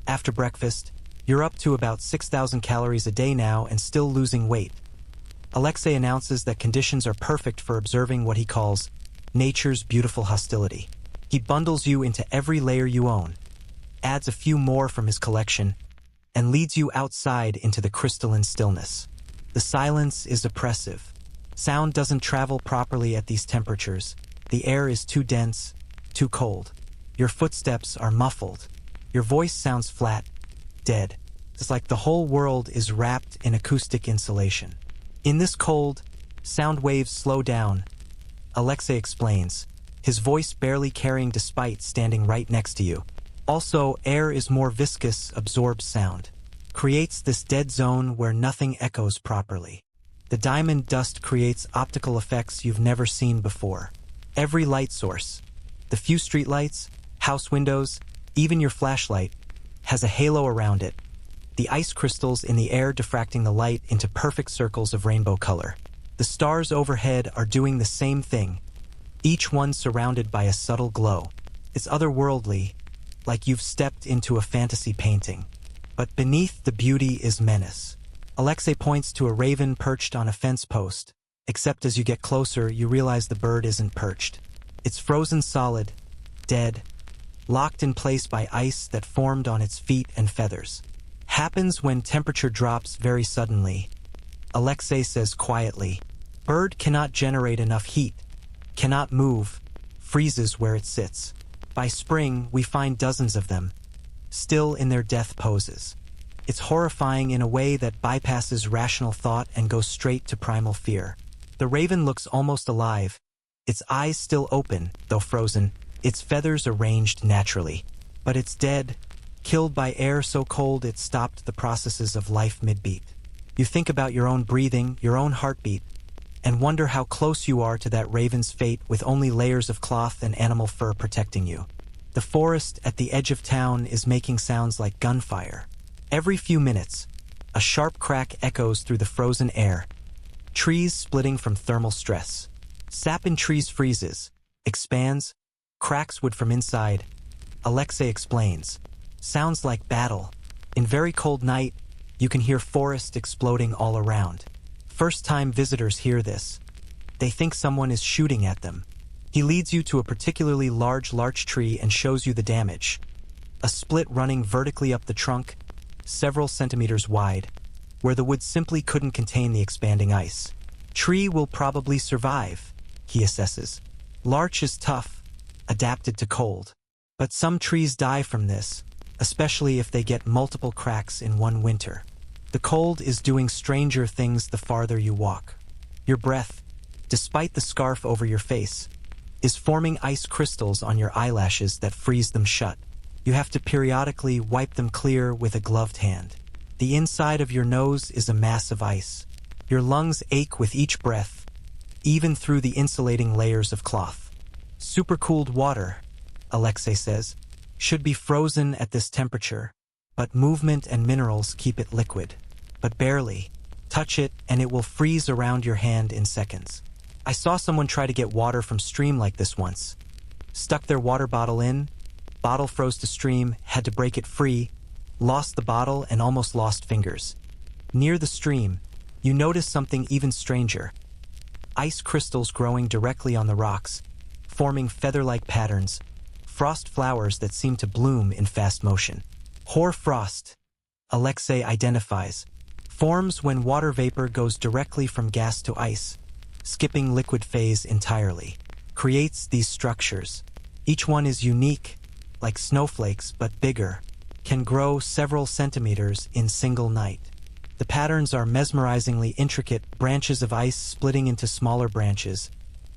After breakfast, you're up to about 6,000 calories a day now and still losing weight. Alexei announces that conditions are perfect for observing what he calls nature's beautiful hostility. He bundles you into every layer you own, adds a few more from his collection, and leads you outside into the crystalline stillness. The silence is oppressive. Sound doesn't travel properly at these temperatures. The air is too dense, too cold. Your footsteps are muffled. Your voice sounds flat, dead. It's like the whole world is wrapped in acoustic insulation. In this cold, sound waves slow down, Alexei explains, his voice barely carrying despite standing right next to you. Also, air is more viscous, absorbs sound. Creates this dead zone where nothing echoes properly. The diamond dust creates optical effects you've never seen before. Every light source, the few streetlights, house windows, even your flashlight, has a halo around it. The ice crystals in the air diffracting the light into perfect circles of rainbow color. The stars overhead are doing the same thing, each one surrounded by a subtle glow. It's otherworldly, like you've stepped into a fantasy painting. But beneath the beauty is menace. Alexei points to a raven perched on a fence post, except as you get closer, you realize the bird isn't perched. It's frozen solid, dead, locked in place by ice that formed on its feet and feathers. Happens when temperature drops very suddenly. Alexei says quietly. Bird cannot generate enough heat, cannot move, freezes where it sits. By spring, we find dozens of them, still in their death poses. It's horrifying in a way that bypasses rational thought and goes straight to primal fear. The raven looks almost alive, its eyes still open, though frozen, its feathers arranged naturally. But it's dead, killed by air so cold it stopped the processes of life mid-beat. You think about your own breathing, your own heartbeat, and wonder how close you are to that raven's fate with only layers of cloth and animal fur protecting you. The forest at the edge of town is making sounds like gunfire. Every few minutes, a sharp crack echoes through the frozen air. Trees splitting from thermal stress. Sap in trees freezes, expands, cracks wood from inside. Alexei explains. Sounds like battle. In very cold night, you can hear forest exploding all around. First-time visitors hear this. They think someone is shooting at them. He leads you to a particularly large larch tree and shows you the damage. A split running vertically up the trunk, several centimeters wide, where the wood simply couldn't contain the expanding ice. Tree will probably survive, he assesses. Larch is tough, adapted to cold. But some trees die from this, especially if they get multiple cracks in one winter. The cold is doing stranger things the farther you walk. Your breath, despite the scarf over your face, is forming ice crystals on your eyelashes that freeze them shut. You have to periodically wipe them clear with a gloved hand. The inside of your nose is a mass of ice. Your lungs ache with each breath, even through the insulating layers of cloth. Supercooled water, Alexei says, should be frozen at this temperature, but movement and minerals keep it liquid. But barely. Touch it and it will freeze around your hand in seconds. I saw someone try to get water from stream like this once. Stuck their water bottle in, bottle froze to stream, had to break it free, lost the bottle and almost lost fingers. Near the stream, you notice something even stranger. Ice crystals growing directly on the rocks, forming feather-like patterns, frost flowers that seem to bloom in fast motion. Hoar frost, Alexei identifies, forms when water vapor goes directly from gas to ice, skipping liquid phase entirely. Creates these structures. Each one is unique, like snowflakes but bigger, can grow several centimeters in single night. The patterns are mesmerizingly intricate, branches of ice splitting into smaller branches,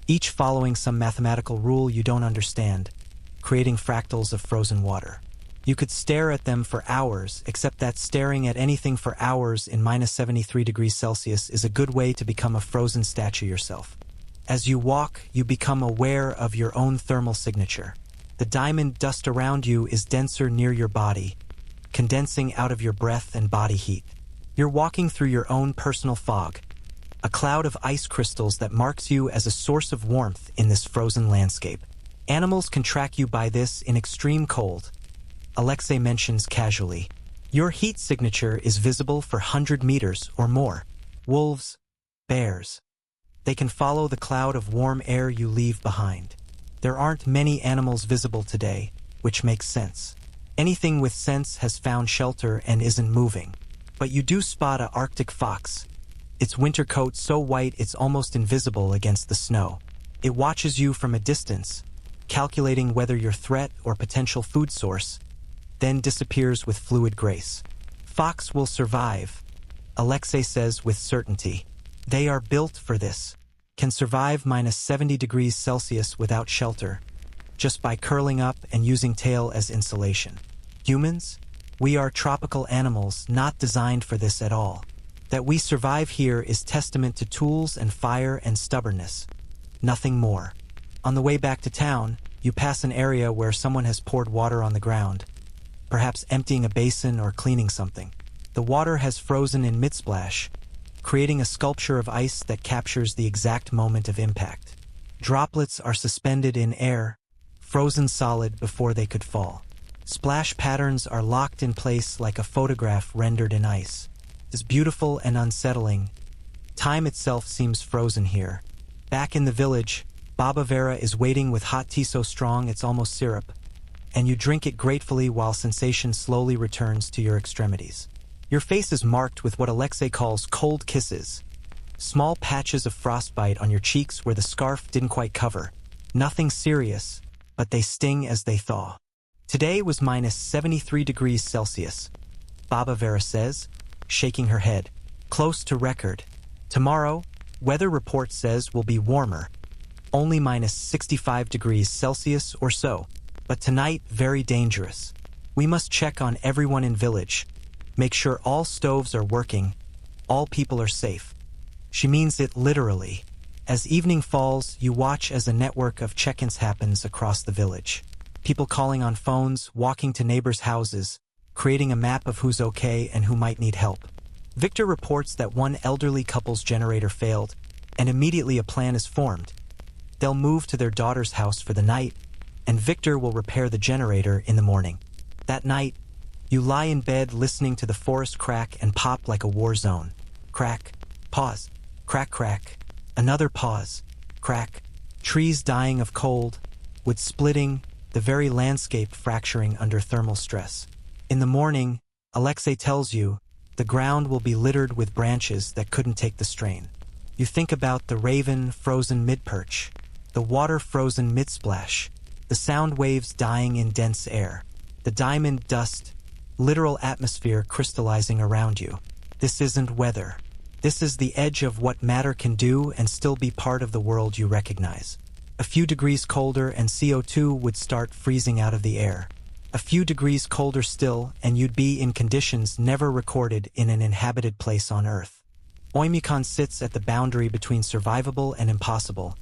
each following some mathematical rule you don't understand, creating fractals of frozen water. You could stare at them for hours, except that staring at anything for hours in -73 degrees Celsius is a good way to become a frozen statue yourself. As you walk, you become aware of your own thermal signature. The diamond dust around you is denser near your body, condensing out of your breath and body heat. You're walking through your own personal fog, a cloud of ice crystals that marks you as a source of warmth in this frozen landscape. Animals can track you by this in extreme cold, Alexei mentions casually. Your heat signature is visible for 100 meters or more. Wolves, bears. They can follow the cloud of warm air you leave behind. There aren't many animals visible today, which makes sense. Anything with sense has found shelter and isn't moving. But you do spot a Arctic fox. Its winter coat so white it's almost invisible against the snow. It watches you from a distance, calculating whether you're threat or potential food source, then disappears with fluid grace. Fox will survive, Alexei says with certainty. They are built for this, can survive -70 degrees Celsius without shelter, just by curling up and using tail as insulation. Humans? We are tropical animals not designed for this at all. That we survive here is testament to tools and fire and stubbornness. Nothing more. On the way back to town, you pass an area where someone has poured water on the ground, perhaps emptying a basin or cleaning something. The water has frozen in mid-splash, creating a sculpture of ice that captures the exact moment of impact. Droplets are suspended in air, frozen solid before they could fall. Splash patterns are locked in place like a photograph rendered in ice. It's beautiful and unsettling. Time itself seems frozen here. Back in the village, Baba Vera is waiting with hot tea so strong it's almost syrup, and you drink it gratefully while sensation slowly returns to your extremities. Your face is marked with what Alexei calls cold kisses. Small patches of frostbite on your cheeks where the scarf didn't quite cover. Nothing serious, but they sting as they thaw. Today was minus 73 degrees Celsius, Baba Vera says, shaking her head. Close to record. Tomorrow, weather report says will be warmer. Only minus 65 degrees Celsius or so. But tonight, very dangerous. We must check on everyone in village. Make sure all stoves are working. All people are safe. She means it literally. As evening falls, you watch as a network of check-ins happens across the village. People calling on phones, walking to neighbors' houses, creating a map of who's okay and who might need help. Victor reports that one elderly couple's generator failed, and immediately a plan is formed. They'll move to their daughter's house for the night, and Victor will repair the generator in the morning. That night, you lie in bed listening to the forest crack and pop like a war zone. Crack, pause, crack, crack, another pause, crack, trees dying of cold, wood splitting, the very landscape fracturing under thermal stress. In the morning, Alexei tells you, the ground will be littered with branches that couldn't take the strain. You think about the raven frozen mid-perch, the water frozen mid-splash, the sound waves dying in dense air, the diamond dust, literal atmosphere crystallizing around you. This isn't weather. This is the edge of what matter can do and still be part of the world you recognize. A few degrees colder and CO2 would start freezing out of the air. A few degrees colder still and you'd be in conditions never recorded in an inhabited place on Earth. Oymyakon sits at the boundary between survivable and impossible,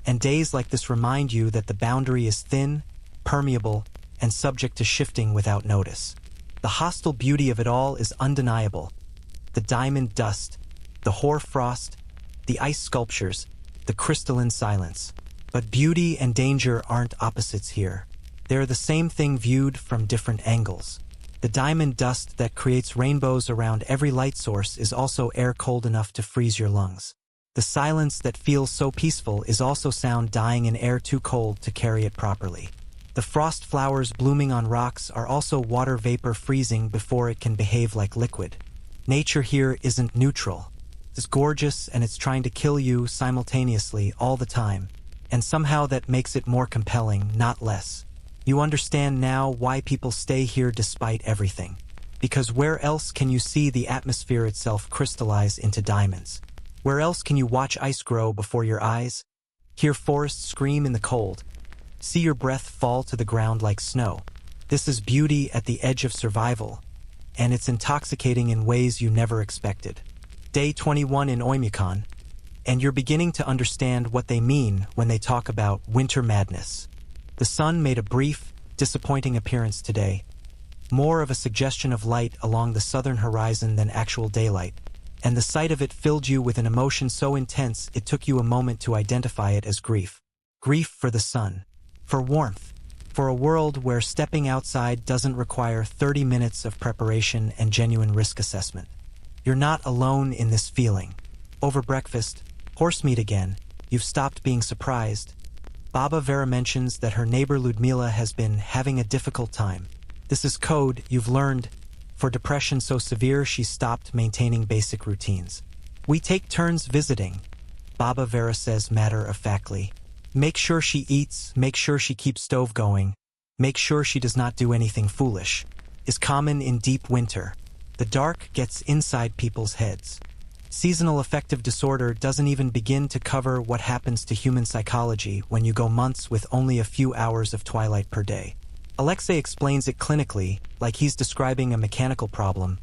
and days like this remind you that the boundary is thin, permeable, and subject to shifting without notice. The hostile beauty of it all is undeniable. The diamond dust, the hoar frost, the ice sculptures, the crystalline silence. But beauty and danger aren't opposites here. They're the same thing viewed from different angles. The diamond dust that creates rainbows around every light source is also air cold enough to freeze your lungs. The silence that feels so peaceful is also sound dying in air too cold to carry it properly. The frost flowers blooming on rocks are also water vapor freezing before it can behave like liquid. Nature here isn't neutral. It's gorgeous and it's trying to kill you simultaneously all the time. And somehow that makes it more compelling, not less. You understand now why people stay here despite everything. Because where else can you see the atmosphere itself crystallize into diamonds? Where else can you watch ice grow before your eyes? Hear forests scream in the cold? See your breath fall to the ground like snow? This is beauty at the edge of survival, and it's intoxicating in ways you never expected. Day 21 in Oymyakon, and you're beginning to understand what they mean when they talk about winter madness. The sun made a brief, disappointing appearance today, more of a suggestion of light along the southern horizon than actual daylight, and the sight of it filled you with an emotion so intense it took you a moment to identify it as grief. Grief for the sun, for warmth, for a world where stepping outside doesn't require 30 minutes of preparation and genuine risk assessment. You're not alone in this feeling. Over breakfast, horse meat again, you've stopped being surprised. Baba Vera mentions that her neighbor Ludmila has been having a difficult time. This is code, you've learned, for depression so severe she stopped maintaining basic routines. We take turns visiting, Baba Vera says matter-of-factly. Make sure she eats, make sure she keeps stove going, make sure she does not do anything foolish. Is common in deep winter. The dark gets inside people's heads. Seasonal affective disorder doesn't even begin to cover what happens to human psychology when you go months with only a few hours of twilight per day. Alexei explains it clinically, like he's describing a mechanical problem.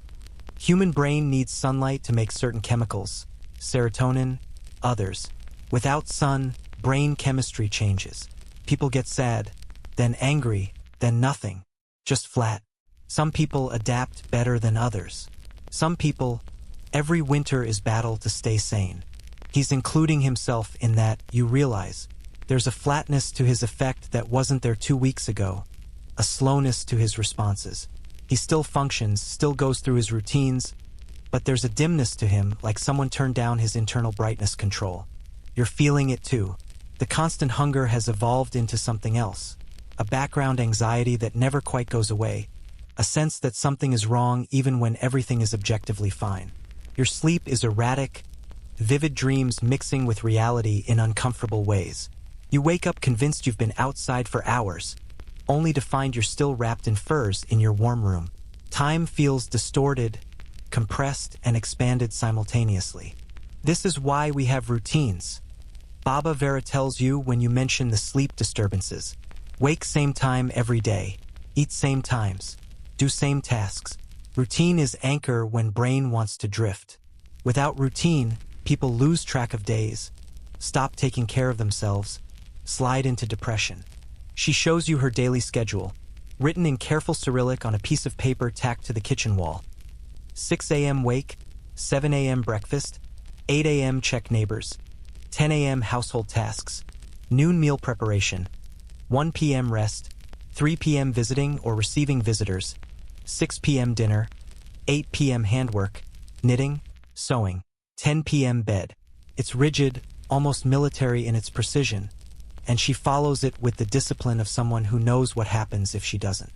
Human brain needs sunlight to make certain chemicals, serotonin, others. Without sun, brain chemistry changes. People get sad, then angry, then nothing. Just flat. Some people adapt better than others. Some people, every winter is battle to stay sane. He's including himself in that, you realize. There's a flatness to his effect that wasn't there 2 weeks ago. A slowness to his responses. He still functions, still goes through his routines, but there's a dimness to him, like someone turned down his internal brightness control. You're feeling it too. The constant hunger has evolved into something else. A background anxiety that never quite goes away. a sense that something is wrong even when everything is objectively fine. Your sleep is erratic, vivid dreams mixing with reality in uncomfortable ways. You wake up convinced you've been outside for hours, only to find you're still wrapped in furs in your warm room. Time feels distorted, compressed, and expanded simultaneously. This is why we have routines. Baba Vera tells you when you mention the sleep disturbances. Wake same time every day. Eat same times. Do same tasks. Routine is anchor when brain wants to drift. Without routine, people lose track of days, stop taking care of themselves, slide into depression. She shows you her daily schedule, written in careful Cyrillic on a piece of paper tacked to the kitchen wall. 6 a.m. wake, 7 a.m. breakfast, 8 a.m. check neighbors, 10 a.m. household tasks, noon meal preparation, 1 p.m. rest, 3 p.m. visiting or receiving visitors, 6 p.m. dinner, 8 p.m. handwork, knitting, sewing, 10 p.m. bed. It's rigid, almost military in its precision, and she follows it with the discipline of someone who knows what happens if she doesn't.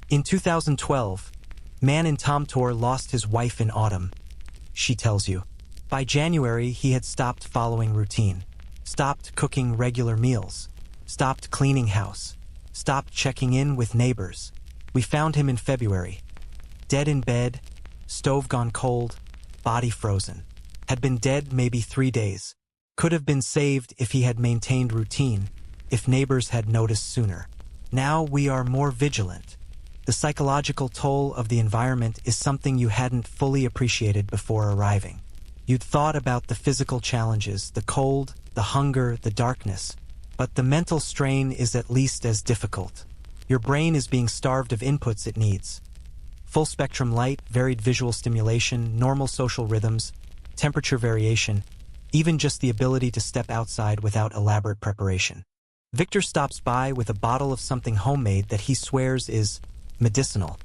In 2012, man in Tomtor lost his wife in autumn, she tells you. By January, he had stopped following routine, stopped cooking regular meals, stopped cleaning house, stopped checking in with neighbors. We found him in February, dead in bed, stove gone cold, body frozen. Had been dead maybe 3 days. Could have been saved if he had maintained routine, if neighbors had noticed sooner. Now we are more vigilant. The psychological toll of the environment is something you hadn't fully appreciated before arriving. You'd thought about the physical challenges, the cold, the hunger, the darkness, but the mental strain is at least as difficult. Your brain is being starved of inputs it needs. Full-spectrum light, varied visual stimulation, normal social rhythms, temperature variation, even just the ability to step outside without elaborate preparation. Victor stops by with a bottle of something homemade that he swears is medicinal,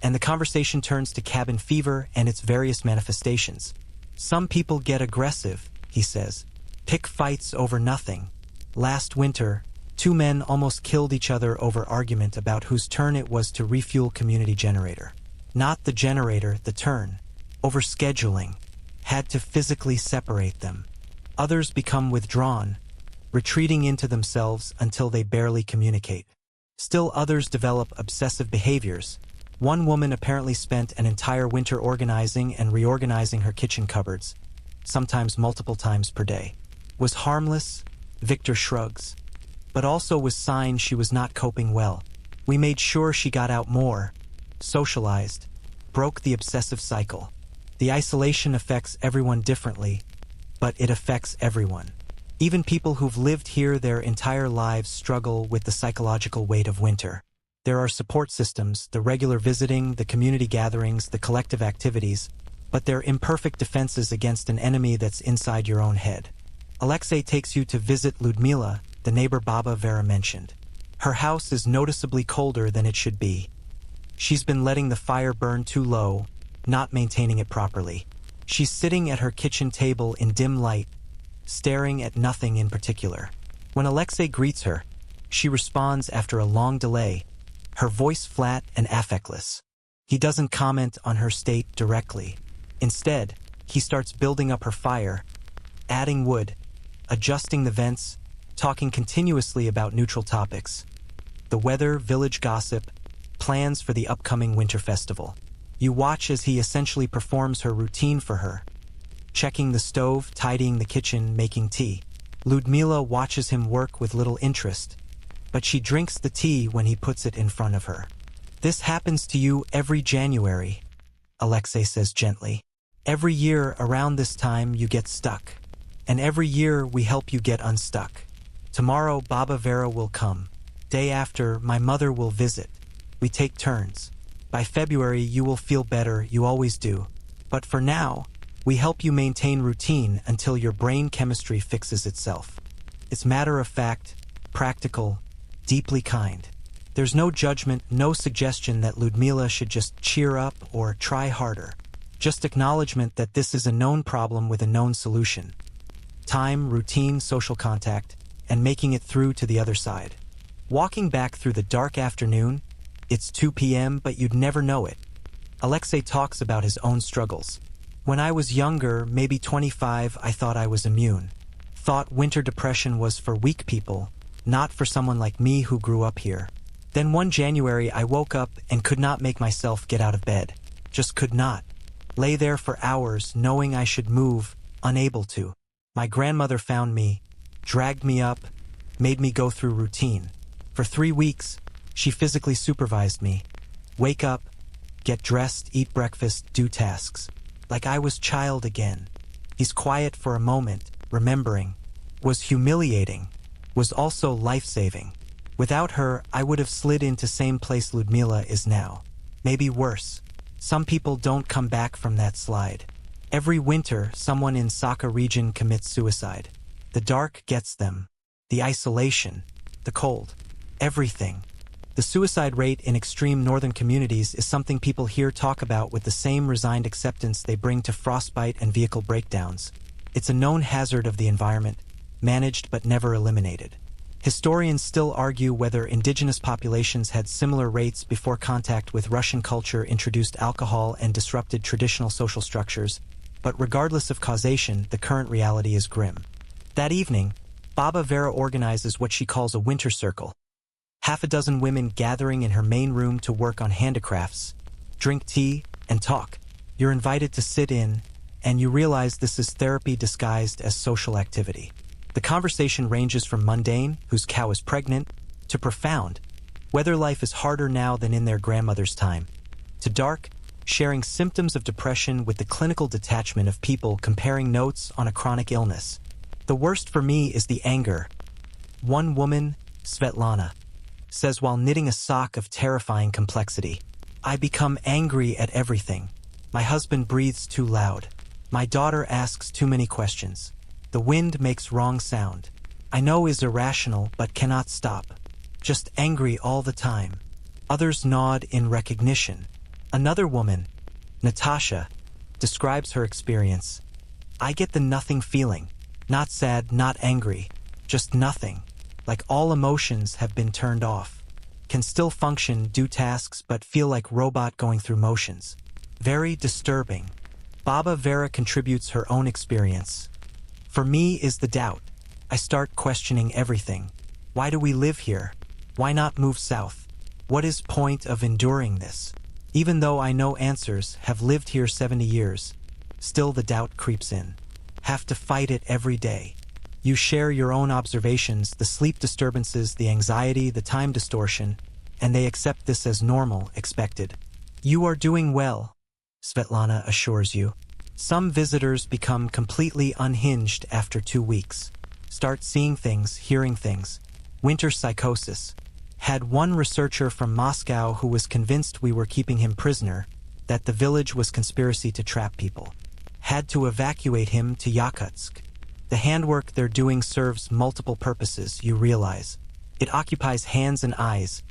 and the conversation turns to cabin fever and its various manifestations. Some people get aggressive, he says, pick fights over nothing. Last winter, 2 men almost killed each other over argument about whose turn it was to refuel community generator. Not the generator, the turn. Over scheduling. Had to physically separate them. Others become withdrawn, retreating into themselves until they barely communicate. Still others develop obsessive behaviors. One woman apparently spent an entire winter organizing and reorganizing her kitchen cupboards, sometimes multiple times per day. Was harmless, Victor shrugs, but also was signs she was not coping well. We made sure she got out more, socialized, broke the obsessive cycle. The isolation affects everyone differently, but it affects everyone. Even people who've lived here their entire lives struggle with the psychological weight of winter. There are support systems, the regular visiting, the community gatherings, the collective activities, but they're imperfect defenses against an enemy that's inside your own head. Alexei takes you to visit Ludmila, the neighbor Baba Vera mentioned. Her house is noticeably colder than it should be. She's been letting the fire burn too low, not maintaining it properly. She's sitting at her kitchen table in dim light, staring at nothing in particular. When Alexei greets her, she responds after a long delay, her voice flat and affectless. He doesn't comment on her state directly. Instead, he starts building up her fire, adding wood, adjusting the vents, talking continuously about neutral topics. The weather, village gossip, plans for the upcoming winter festival. You watch as he essentially performs her routine for her, checking the stove, tidying the kitchen, making tea. Ludmila watches him work with little interest, but she drinks the tea when he puts it in front of her. This happens to you every January, Alexei says gently. Every year around this time you get stuck, and every year we help you get unstuck. Tomorrow Baba Vera will come. Day after, my mother will visit. We take turns. By February you will feel better, you always do. But for now, we help you maintain routine until your brain chemistry fixes itself. It's matter of fact, practical, deeply kind. There's no judgment, no suggestion that Ludmila should just cheer up or try harder. Just acknowledgement that this is a known problem with a known solution. Time, routine, social contact, and making it through to the other side. Walking back through the dark afternoon, It's 2 p.m., but you'd never know it. Alexei talks about his own struggles. When I was younger, maybe 25, I thought I was immune. Thought winter depression was for weak people, not for someone like me who grew up here. Then one January I woke up and could not make myself get out of bed. Just could not. Lay there for hours, knowing I should move, unable to. My grandmother found me, dragged me up, made me go through routine. For 3 weeks, she physically supervised me. Wake up, get dressed, eat breakfast, do tasks. Like I was child again. He's quiet for a moment, remembering. Was humiliating. Was also life-saving. Without her, I would have slid into same place Ludmila is now. Maybe worse. Some people don't come back from that slide. Every winter, someone in Saka region commits suicide. The dark gets them. The isolation. The cold. Everything. The suicide rate in extreme northern communities is something people here talk about with the same resigned acceptance they bring to frostbite and vehicle breakdowns. It's a known hazard of the environment, managed but never eliminated. Historians still argue whether indigenous populations had similar rates before contact with Russian culture introduced alcohol and disrupted traditional social structures, but regardless of causation, the current reality is grim. That evening, Baba Vera organizes what she calls a winter circle. Half a dozen women gathering in her main room to work on handicrafts, drink tea, and talk. You're invited to sit in, and you realize this is therapy disguised as social activity. The conversation ranges from mundane, whose cow is pregnant, to profound, whether life is harder now than in their grandmother's time, to dark, sharing symptoms of depression with the clinical detachment of people comparing notes on a chronic illness. The worst for me is the anger. One woman, Svetlana, says while knitting a sock of terrifying complexity, I become angry at everything. My husband breathes too loud. My daughter asks too many questions. The wind makes wrong sound. I know is irrational but cannot stop. Just angry all the time. Others nod in recognition. Another woman, Natasha, describes her experience. I get the nothing feeling. Not sad, not angry. Just nothing. Like all emotions have been turned off. Can still function, do tasks, but feel like robot going through motions. Very disturbing. Baba Vera contributes her own experience. For me is the doubt. I start questioning everything. Why do we live here? Why not move south? What is point of enduring this? Even though I know answers, have lived here 70 years, still the doubt creeps in. Have to fight it every day. You share your own observations, the sleep disturbances, the anxiety, the time distortion, and they accept this as normal, expected. You are doing well, Svetlana assures you. Some visitors become completely unhinged after 2 weeks. Start seeing things, hearing things. Winter psychosis. Had one researcher from Moscow who was convinced we were keeping him prisoner, that the village was conspiracy to trap people. Had to evacuate him to Yakutsk. The handwork they're doing serves multiple purposes, you realize. It occupies hands and eyes,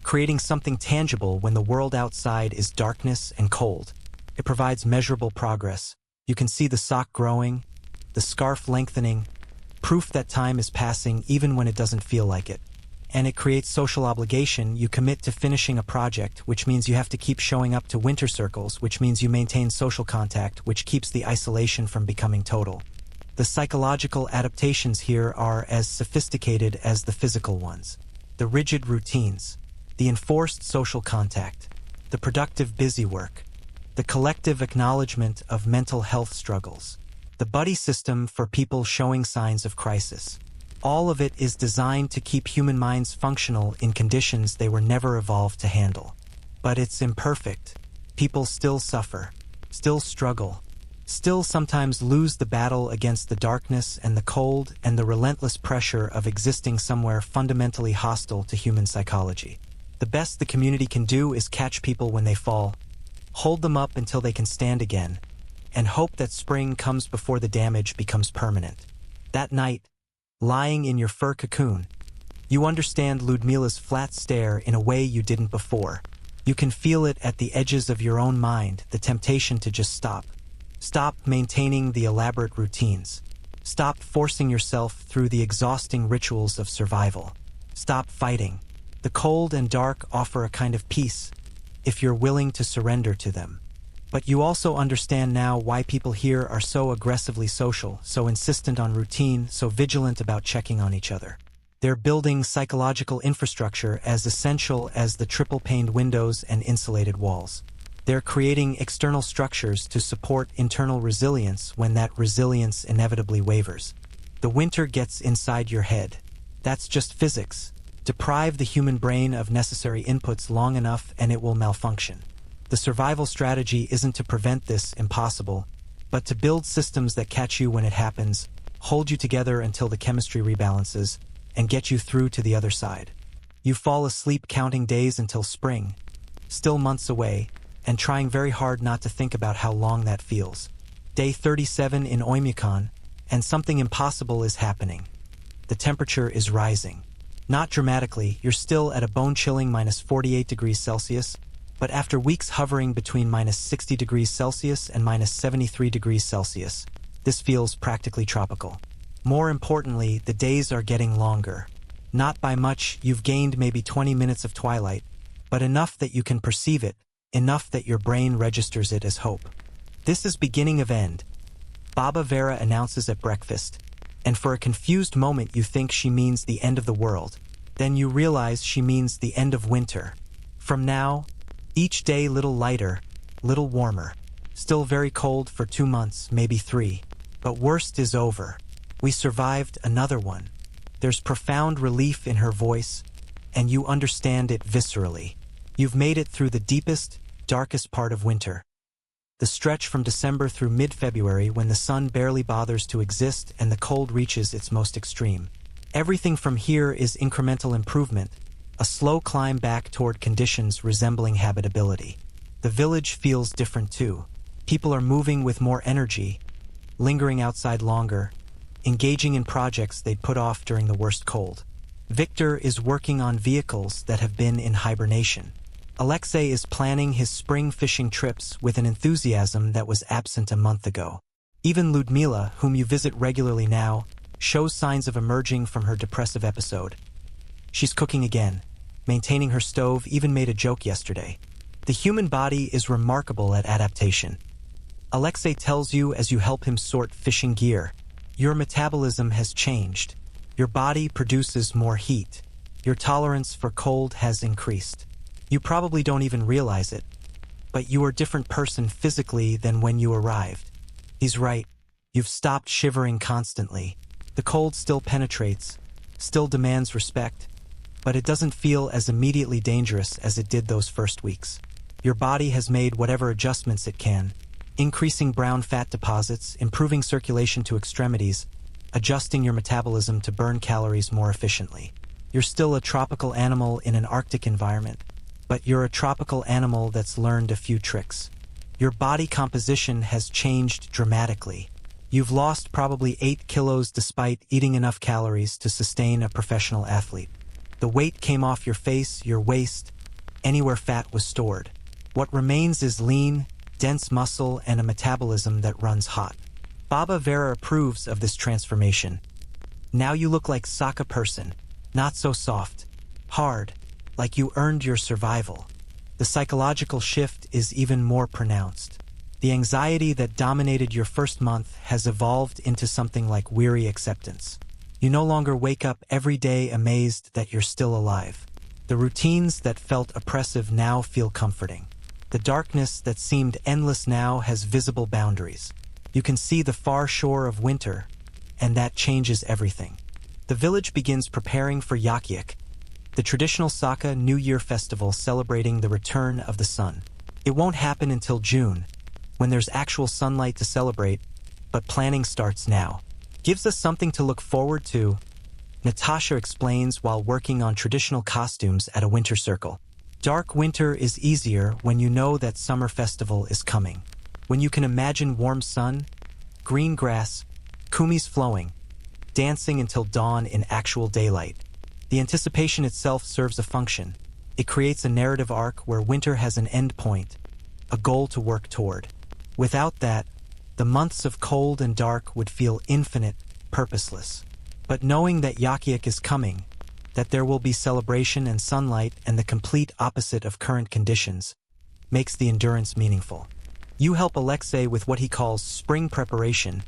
creating something tangible when the world outside is darkness and cold. It provides measurable progress. You can see the sock growing, the scarf lengthening, proof that time is passing even when it doesn't feel like it. And it creates social obligation. You commit to finishing a project, which means you have to keep showing up to winter circles, which means you maintain social contact, which keeps the isolation from becoming total. The psychological adaptations here are as sophisticated as the physical ones. The rigid routines, the enforced social contact, the productive busy work, the collective acknowledgement of mental health struggles, the buddy system for people showing signs of crisis. All of it is designed to keep human minds functional in conditions they were never evolved to handle. But it's imperfect. People still suffer, still struggle, still sometimes lose the battle against the darkness and the cold and the relentless pressure of existing somewhere fundamentally hostile to human psychology. The best the community can do is catch people when they fall, hold them up until they can stand again, and hope that spring comes before the damage becomes permanent. That night, lying in your fur cocoon, you understand Ludmila's flat stare in a way you didn't before. You can feel it at the edges of your own mind, the temptation to just stop. Stop maintaining the elaborate routines. Stop forcing yourself through the exhausting rituals of survival. Stop fighting. The cold and dark offer a kind of peace, if you're willing to surrender to them. But you also understand now why people here are so aggressively social, so insistent on routine, so vigilant about checking on each other. They're building psychological infrastructure as essential as the triple-paned windows and insulated walls. They're creating external structures to support internal resilience when that resilience inevitably wavers. The winter gets inside your head. That's just physics. Deprive the human brain of necessary inputs long enough and it will malfunction. The survival strategy isn't to prevent this impossible, but to build systems that catch you when it happens, hold you together until the chemistry rebalances, and get you through to the other side. You fall asleep counting days until spring, still months away, and trying very hard not to think about how long that feels. Day 37 in Oymyakon, and something impossible is happening. The temperature is rising. Not dramatically, you're still at a bone-chilling -48 degrees Celsius, but after weeks hovering between -60 degrees Celsius and -73 degrees Celsius, this feels practically tropical. More importantly, the days are getting longer. Not by much, you've gained maybe 20 minutes of twilight, but enough that you can perceive it, enough that your brain registers it as hope. This is beginning of end, Baba Vera announces at breakfast, and for a confused moment you think she means the end of the world. Then you realize she means the end of winter. From now, each day little lighter, little warmer. Still very cold for 2 months, maybe 3. But worst is over. We survived another one. There's profound relief in her voice, and you understand it viscerally. You've made it through the deepest, darkest part of winter. The stretch from December through mid-February when the sun barely bothers to exist and the cold reaches its most extreme. Everything from here is incremental improvement, a slow climb back toward conditions resembling habitability. The village feels different too. People are moving with more energy, lingering outside longer, engaging in projects they'd put off during the worst cold. Victor is working on vehicles that have been in hibernation. Alexei is planning his spring fishing trips with an enthusiasm that was absent a month ago. Even Ludmila, whom you visit regularly now, shows signs of emerging from her depressive episode. She's cooking again, maintaining her stove, even made a joke yesterday. The human body is remarkable at adaptation. Alexei tells you as you help him sort fishing gear. Your metabolism has changed. Your body produces more heat. Your tolerance for cold has increased. You probably don't even realize it, but you are a different person physically than when you arrived. He's right. You've stopped shivering constantly. The cold still penetrates, still demands respect, but it doesn't feel as immediately dangerous as it did those first weeks. Your body has made whatever adjustments it can, increasing brown fat deposits, improving circulation to extremities, adjusting your metabolism to burn calories more efficiently. You're still a tropical animal in an Arctic environment, but you're a tropical animal that's learned a few tricks. Your body composition has changed dramatically. You've lost probably 8 kilos despite eating enough calories to sustain a professional athlete. The weight came off your face, your waist, anywhere fat was stored. What remains is lean, dense muscle and a metabolism that runs hot. Baba Vera approves of this transformation. Now you look like Saka person, not so soft, hard, like you earned your survival. The psychological shift is even more pronounced. The anxiety that dominated your first month has evolved into something like weary acceptance. You no longer wake up every day amazed that you're still alive. The routines that felt oppressive now feel comforting. The darkness that seemed endless now has visible boundaries. You can see the far shore of winter, and that changes everything. The village begins preparing for Yakutia, the traditional Saka New Year festival celebrating the return of the sun. It won't happen until June, when there's actual sunlight to celebrate, but planning starts now. Gives us something to look forward to, Natasha explains while working on traditional costumes at a winter circle. Dark winter is easier when you know that summer festival is coming. When you can imagine warm sun, green grass, kumis flowing, dancing until dawn in actual daylight. The anticipation itself serves a function. It creates a narrative arc where winter has an end point, a goal to work toward. Without that, the months of cold and dark would feel infinite, purposeless. But knowing that Yakutia is coming, That there will be celebration and sunlight and the complete opposite of current conditions makes the endurance meaningful. You help Alexei with what he calls spring preparation,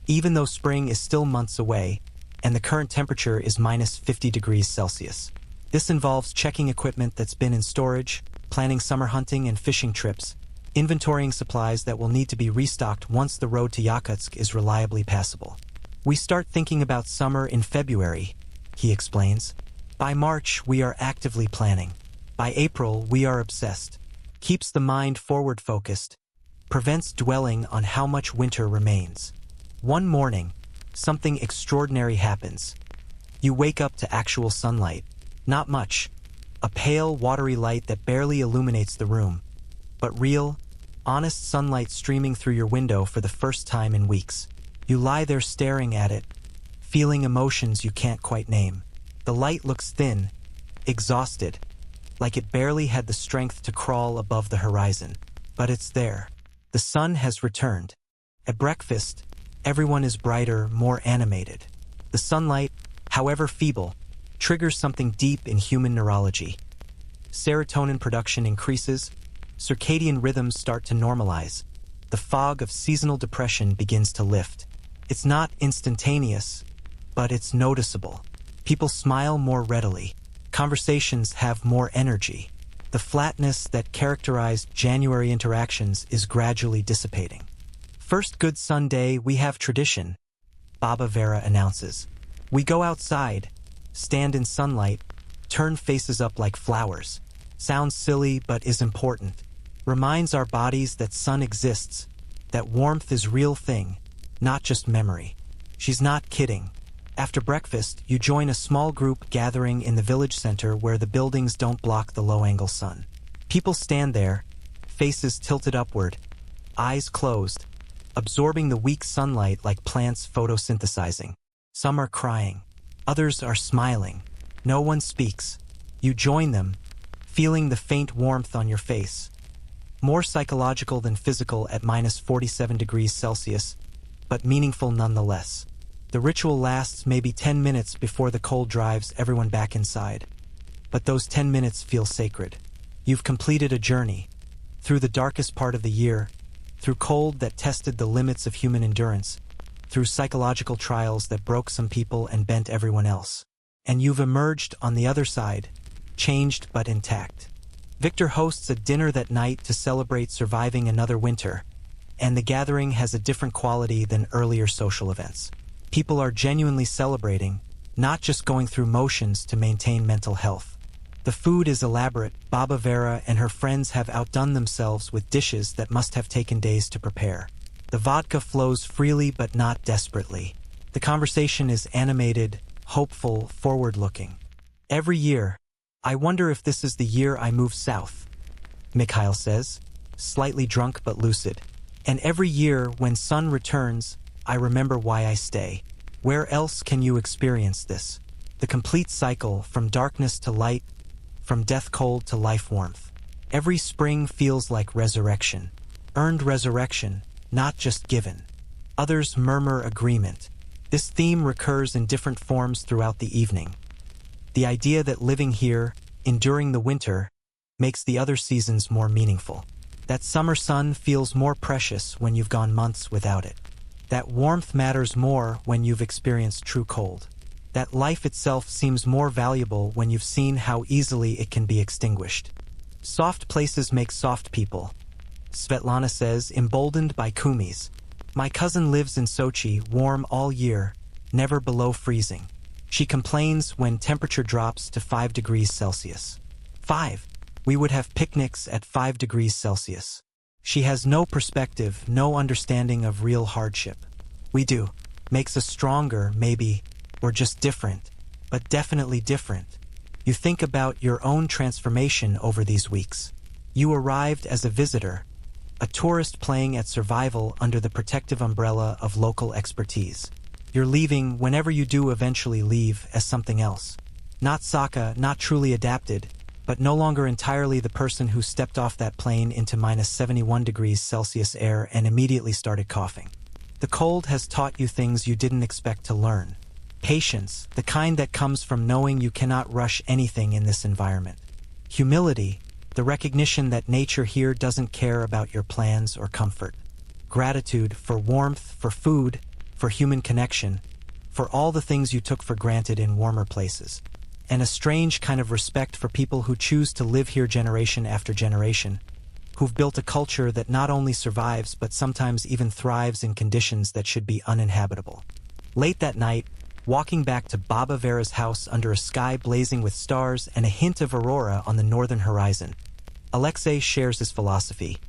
even though spring is still months away and the current temperature is minus 50 degrees Celsius. This involves checking equipment that's been in storage, planning summer hunting and fishing trips, inventorying supplies that will need to be restocked once the road to Yakutsk is reliably passable. We start thinking about summer in February, he explains. By March, we are actively planning. By April, we are obsessed. Keeps the mind forward-focused, prevents dwelling on how much winter remains. One morning, something extraordinary happens. You wake up to actual sunlight. Not much. A pale, watery light that barely illuminates the room. But real, honest sunlight streaming through your window for the first time in weeks. You lie there staring at it, feeling emotions you can't quite name. The light looks thin, exhausted, like it barely had the strength to crawl above the horizon. But it's there. The sun has returned. At breakfast, everyone is brighter, more animated. The sunlight, however feeble, triggers something deep in human neurology. Serotonin production increases, circadian rhythms start to normalize. The fog of seasonal depression begins to lift. It's not instantaneous, but it's noticeable. People smile more readily. Conversations have more energy. The flatness that characterized January interactions is gradually dissipating. First good sun day, we have tradition, Baba Vera announces. We go outside, stand in sunlight, turn faces up like flowers. Sounds silly but is important. Reminds our bodies that sun exists, that warmth is real thing, not just memory. She's not kidding. After breakfast, you join a small group gathering in the village center where the buildings don't block the low-angle sun. People stand there, faces tilted upward, eyes closed, absorbing the weak sunlight like plants photosynthesizing. Some are crying. Others are smiling. No one speaks. You join them, feeling the faint warmth on your face. More psychological than physical at minus 47 degrees Celsius, but meaningful nonetheless. The ritual lasts maybe 10 minutes before the cold drives everyone back inside. But those 10 minutes feel sacred. You've completed a journey. Through the darkest part of the year, through cold that tested the limits of human endurance, through psychological trials that broke some people and bent everyone else. And you've emerged on the other side, changed but intact. Victor hosts a dinner that night to celebrate surviving another winter, and the gathering has a different quality than earlier social events. People are genuinely celebrating, not just going through motions to maintain mental health. The food is elaborate. Baba Vera and her friends have outdone themselves with dishes that must have taken days to prepare. The vodka flows freely but not desperately. The conversation is animated, hopeful, forward-looking. Every year, I wonder if this is the year I move south, Mikhail says, slightly drunk but lucid. And every year, when sun returns, I remember why I stay. Where else can you experience this? The complete cycle, from darkness to light, from death cold to life warmth. Every spring feels like resurrection. Earned resurrection, not just given. Others murmur agreement. This theme recurs in different forms throughout the evening. The idea that living here, enduring the winter, makes the other seasons more meaningful. That summer sun feels more precious when you've gone months without it. That warmth matters more when you've experienced true cold. That life itself seems more valuable when you've seen how easily it can be extinguished. Soft places make soft people, Svetlana says, emboldened by kumis. My cousin lives in Sochi, warm all year, never below freezing. She complains when temperature drops to 5 degrees Celsius. 5. We would have picnics at 5 degrees Celsius. She has no perspective, no understanding of real hardship. We do. Makes us stronger, maybe, or just different, but definitely different. You think about your own transformation over these weeks. You arrived as a visitor, a tourist playing at survival under the protective umbrella of local expertise. You're leaving, whenever you do eventually leave, as something else. Not Sokka, not truly adapted, but no longer entirely the person who stepped off that plane into minus 71 degrees Celsius air and immediately started coughing. The cold has taught you things you didn't expect to learn. Patience, the kind that comes from knowing you cannot rush anything in this environment. Humility, the recognition that nature here doesn't care about your plans or comfort. Gratitude for warmth, for food, for human connection, for all the things you took for granted in warmer places. And a strange kind of respect for people who choose to live here generation after generation, who've built a culture that not only survives but sometimes even thrives in conditions that should be uninhabitable. Late that night, walking back to Baba Vera's house under a sky blazing with stars and a hint of aurora on the northern horizon, Alexei shares his philosophy.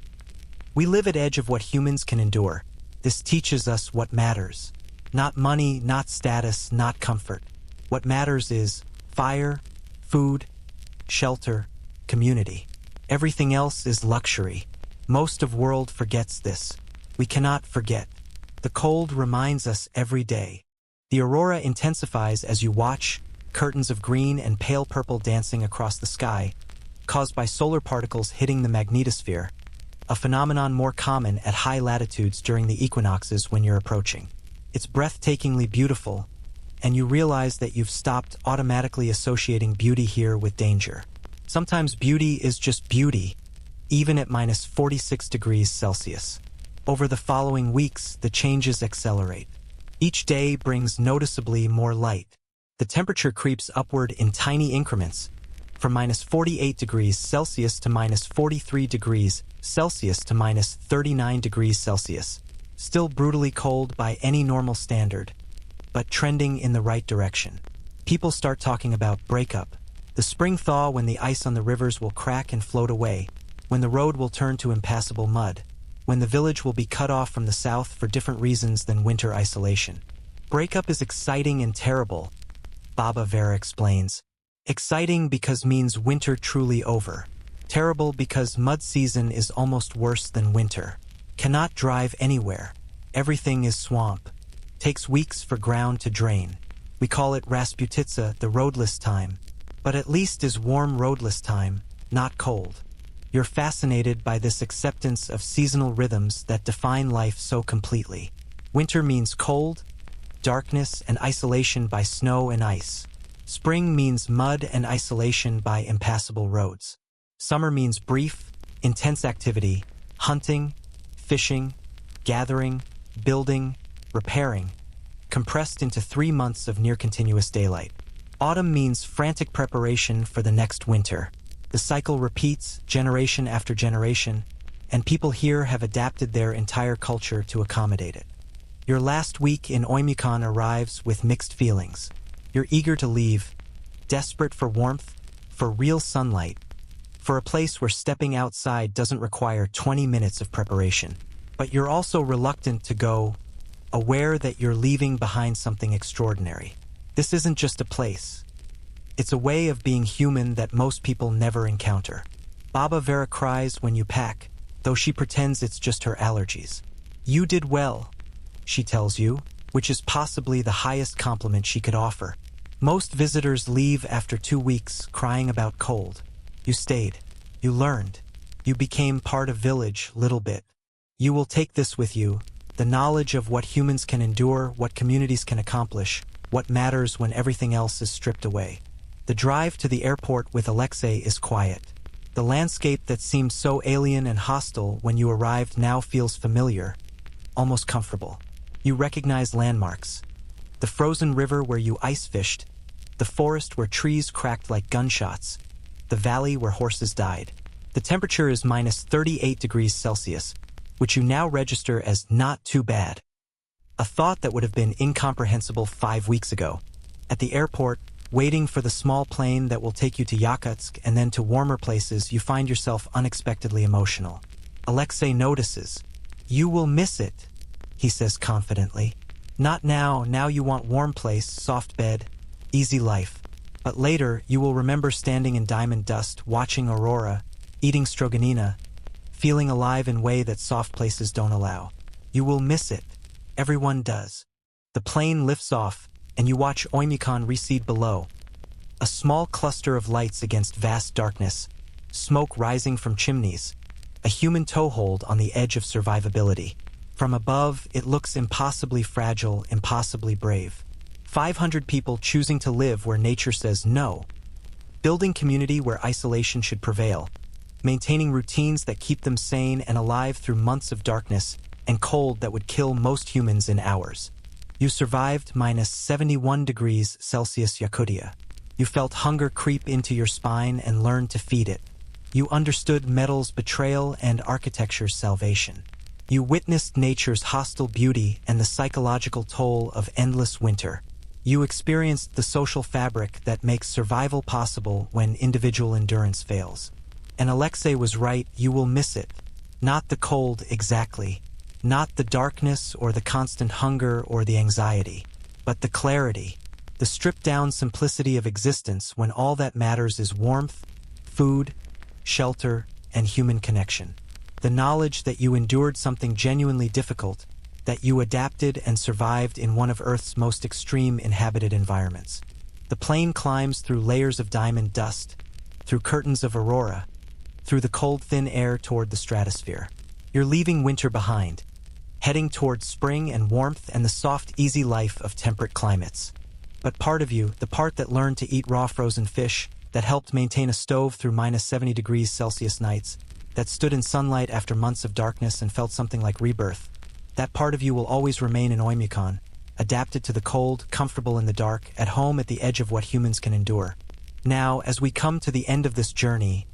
We live at edge of what humans can endure. This teaches us what matters. Not money, not status, not comfort. What matters is fire, food, shelter, community. Everything else is luxury. Most of the world forgets this. We cannot forget. The cold reminds us every day. The aurora intensifies as you watch, curtains of green and pale purple dancing across the sky, caused by solar particles hitting the magnetosphere, a phenomenon more common at high latitudes during the equinoxes when you're approaching. It's breathtakingly beautiful, and you realize that you've stopped automatically associating beauty here with danger. Sometimes beauty is just beauty, even at minus 46 degrees Celsius. Over the following weeks, the changes accelerate. Each day brings noticeably more light. The temperature creeps upward in tiny increments, from minus 48 degrees Celsius to minus 43 degrees Celsius to minus 39 degrees Celsius. Still brutally cold by any normal standard, but trending in the right direction. People start talking about breakup, the spring thaw when the ice on the rivers will crack and float away, when the road will turn to impassable mud, when the village will be cut off from the south for different reasons than winter isolation. Breakup is exciting and terrible, Baba Vera explains. Exciting because means winter truly over. Terrible because mud season is almost worse than winter. Cannot drive anywhere. Everything is swamp. Takes weeks for ground to drain. We call it Rasputitsa, the roadless time. But at least is warm roadless time, not cold. You're fascinated by this acceptance of seasonal rhythms that define life so completely. Winter means cold, darkness, and isolation by snow and ice. Spring means mud and isolation by impassable roads. Summer means brief, intense activity, hunting, fishing, gathering, building, repairing, compressed into 3 months of near-continuous daylight. Autumn means frantic preparation for the next winter. The cycle repeats generation after generation, and people here have adapted their entire culture to accommodate it. Your last week in Oymyakon arrives with mixed feelings. You're eager to leave, desperate for warmth, for real sunlight, for a place where stepping outside doesn't require 20 minutes of preparation. But you're also reluctant to go, aware that you're leaving behind something extraordinary. This isn't just a place. It's a way of being human that most people never encounter. Baba Vera cries when you pack, though she pretends it's just her allergies. You did well, she tells you, which is possibly the highest compliment she could offer. Most visitors leave after 2 weeks crying about cold. You stayed. You learned. You became part of village, little bit. You will take this with you, the knowledge of what humans can endure, what communities can accomplish, what matters when everything else is stripped away. The drive to the airport with Alexei is quiet. The landscape that seemed so alien and hostile when you arrived now feels familiar, almost comfortable. You recognize landmarks. The frozen river where you ice fished, the forest where trees cracked like gunshots, the valley where horses died. The temperature is minus 38 degrees Celsius, which you now register as not too bad. A thought that would have been incomprehensible 5 weeks ago. At the airport, waiting for the small plane that will take you to Yakutsk and then to warmer places, you find yourself unexpectedly emotional. Alexei notices. You will miss it, he says confidently. Not now, now you want warm place, soft bed, easy life. But later, you will remember standing in diamond dust, watching aurora, eating stroganina, feeling alive in a way that soft places don't allow. You will miss it. Everyone does. The plane lifts off, and you watch Oymyakon recede below. A small cluster of lights against vast darkness, smoke rising from chimneys, a human toehold on the edge of survivability. From above, it looks impossibly fragile, impossibly brave. 500 people choosing to live where nature says no. Building community where isolation should prevail. Maintaining routines that keep them sane and alive through months of darkness and cold that would kill most humans in hours. You survived -71 degrees Celsius Yakutia. You felt hunger creep into your spine and learned to feed it. You understood metal's betrayal and architecture's salvation. You witnessed nature's hostile beauty and the psychological toll of endless winter. You experienced the social fabric that makes survival possible when individual endurance fails. And Alexei was right, you will miss it. Not the cold exactly, not the darkness or the constant hunger or the anxiety, but the clarity, the stripped-down simplicity of existence when all that matters is warmth, food, shelter, and human connection. The knowledge that you endured something genuinely difficult, that you adapted and survived in one of Earth's most extreme inhabited environments. The plane climbs through layers of diamond dust, through curtains of aurora, through the cold, thin air toward the stratosphere. You're leaving winter behind, heading toward spring and warmth and the soft, easy life of temperate climates. But part of you, the part that learned to eat raw frozen fish, that helped maintain a stove through -70 degrees Celsius nights, that stood in sunlight after months of darkness and felt something like rebirth, that part of you will always remain in Oymyakon, adapted to the cold, comfortable in the dark, at home at the edge of what humans can endure. Now, as we come to the end of this journey,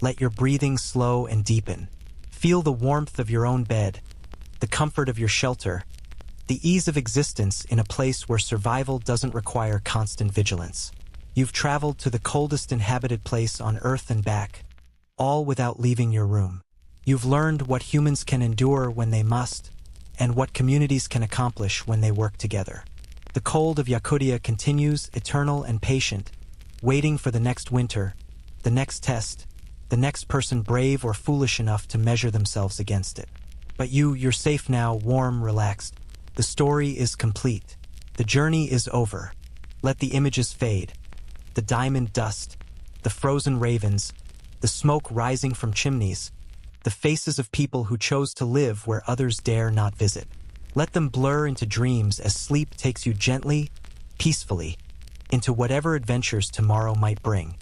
let your breathing slow and deepen. Feel the warmth of your own bed, the comfort of your shelter, the ease of existence in a place where survival doesn't require constant vigilance. You've traveled to the coldest inhabited place on Earth and back, all without leaving your room. You've learned what humans can endure when they must, and what communities can accomplish when they work together. The cold of Yakutia continues, eternal and patient, waiting for the next winter, the next test, the next person brave or foolish enough to measure themselves against it. But you're safe now, warm, relaxed. The story is complete. The journey is over. Let the images fade. The diamond dust, the frozen ravens, the smoke rising from chimneys, the faces of people who chose to live where others dare not visit. Let them blur into dreams as sleep takes you gently, peacefully, into whatever adventures tomorrow might bring.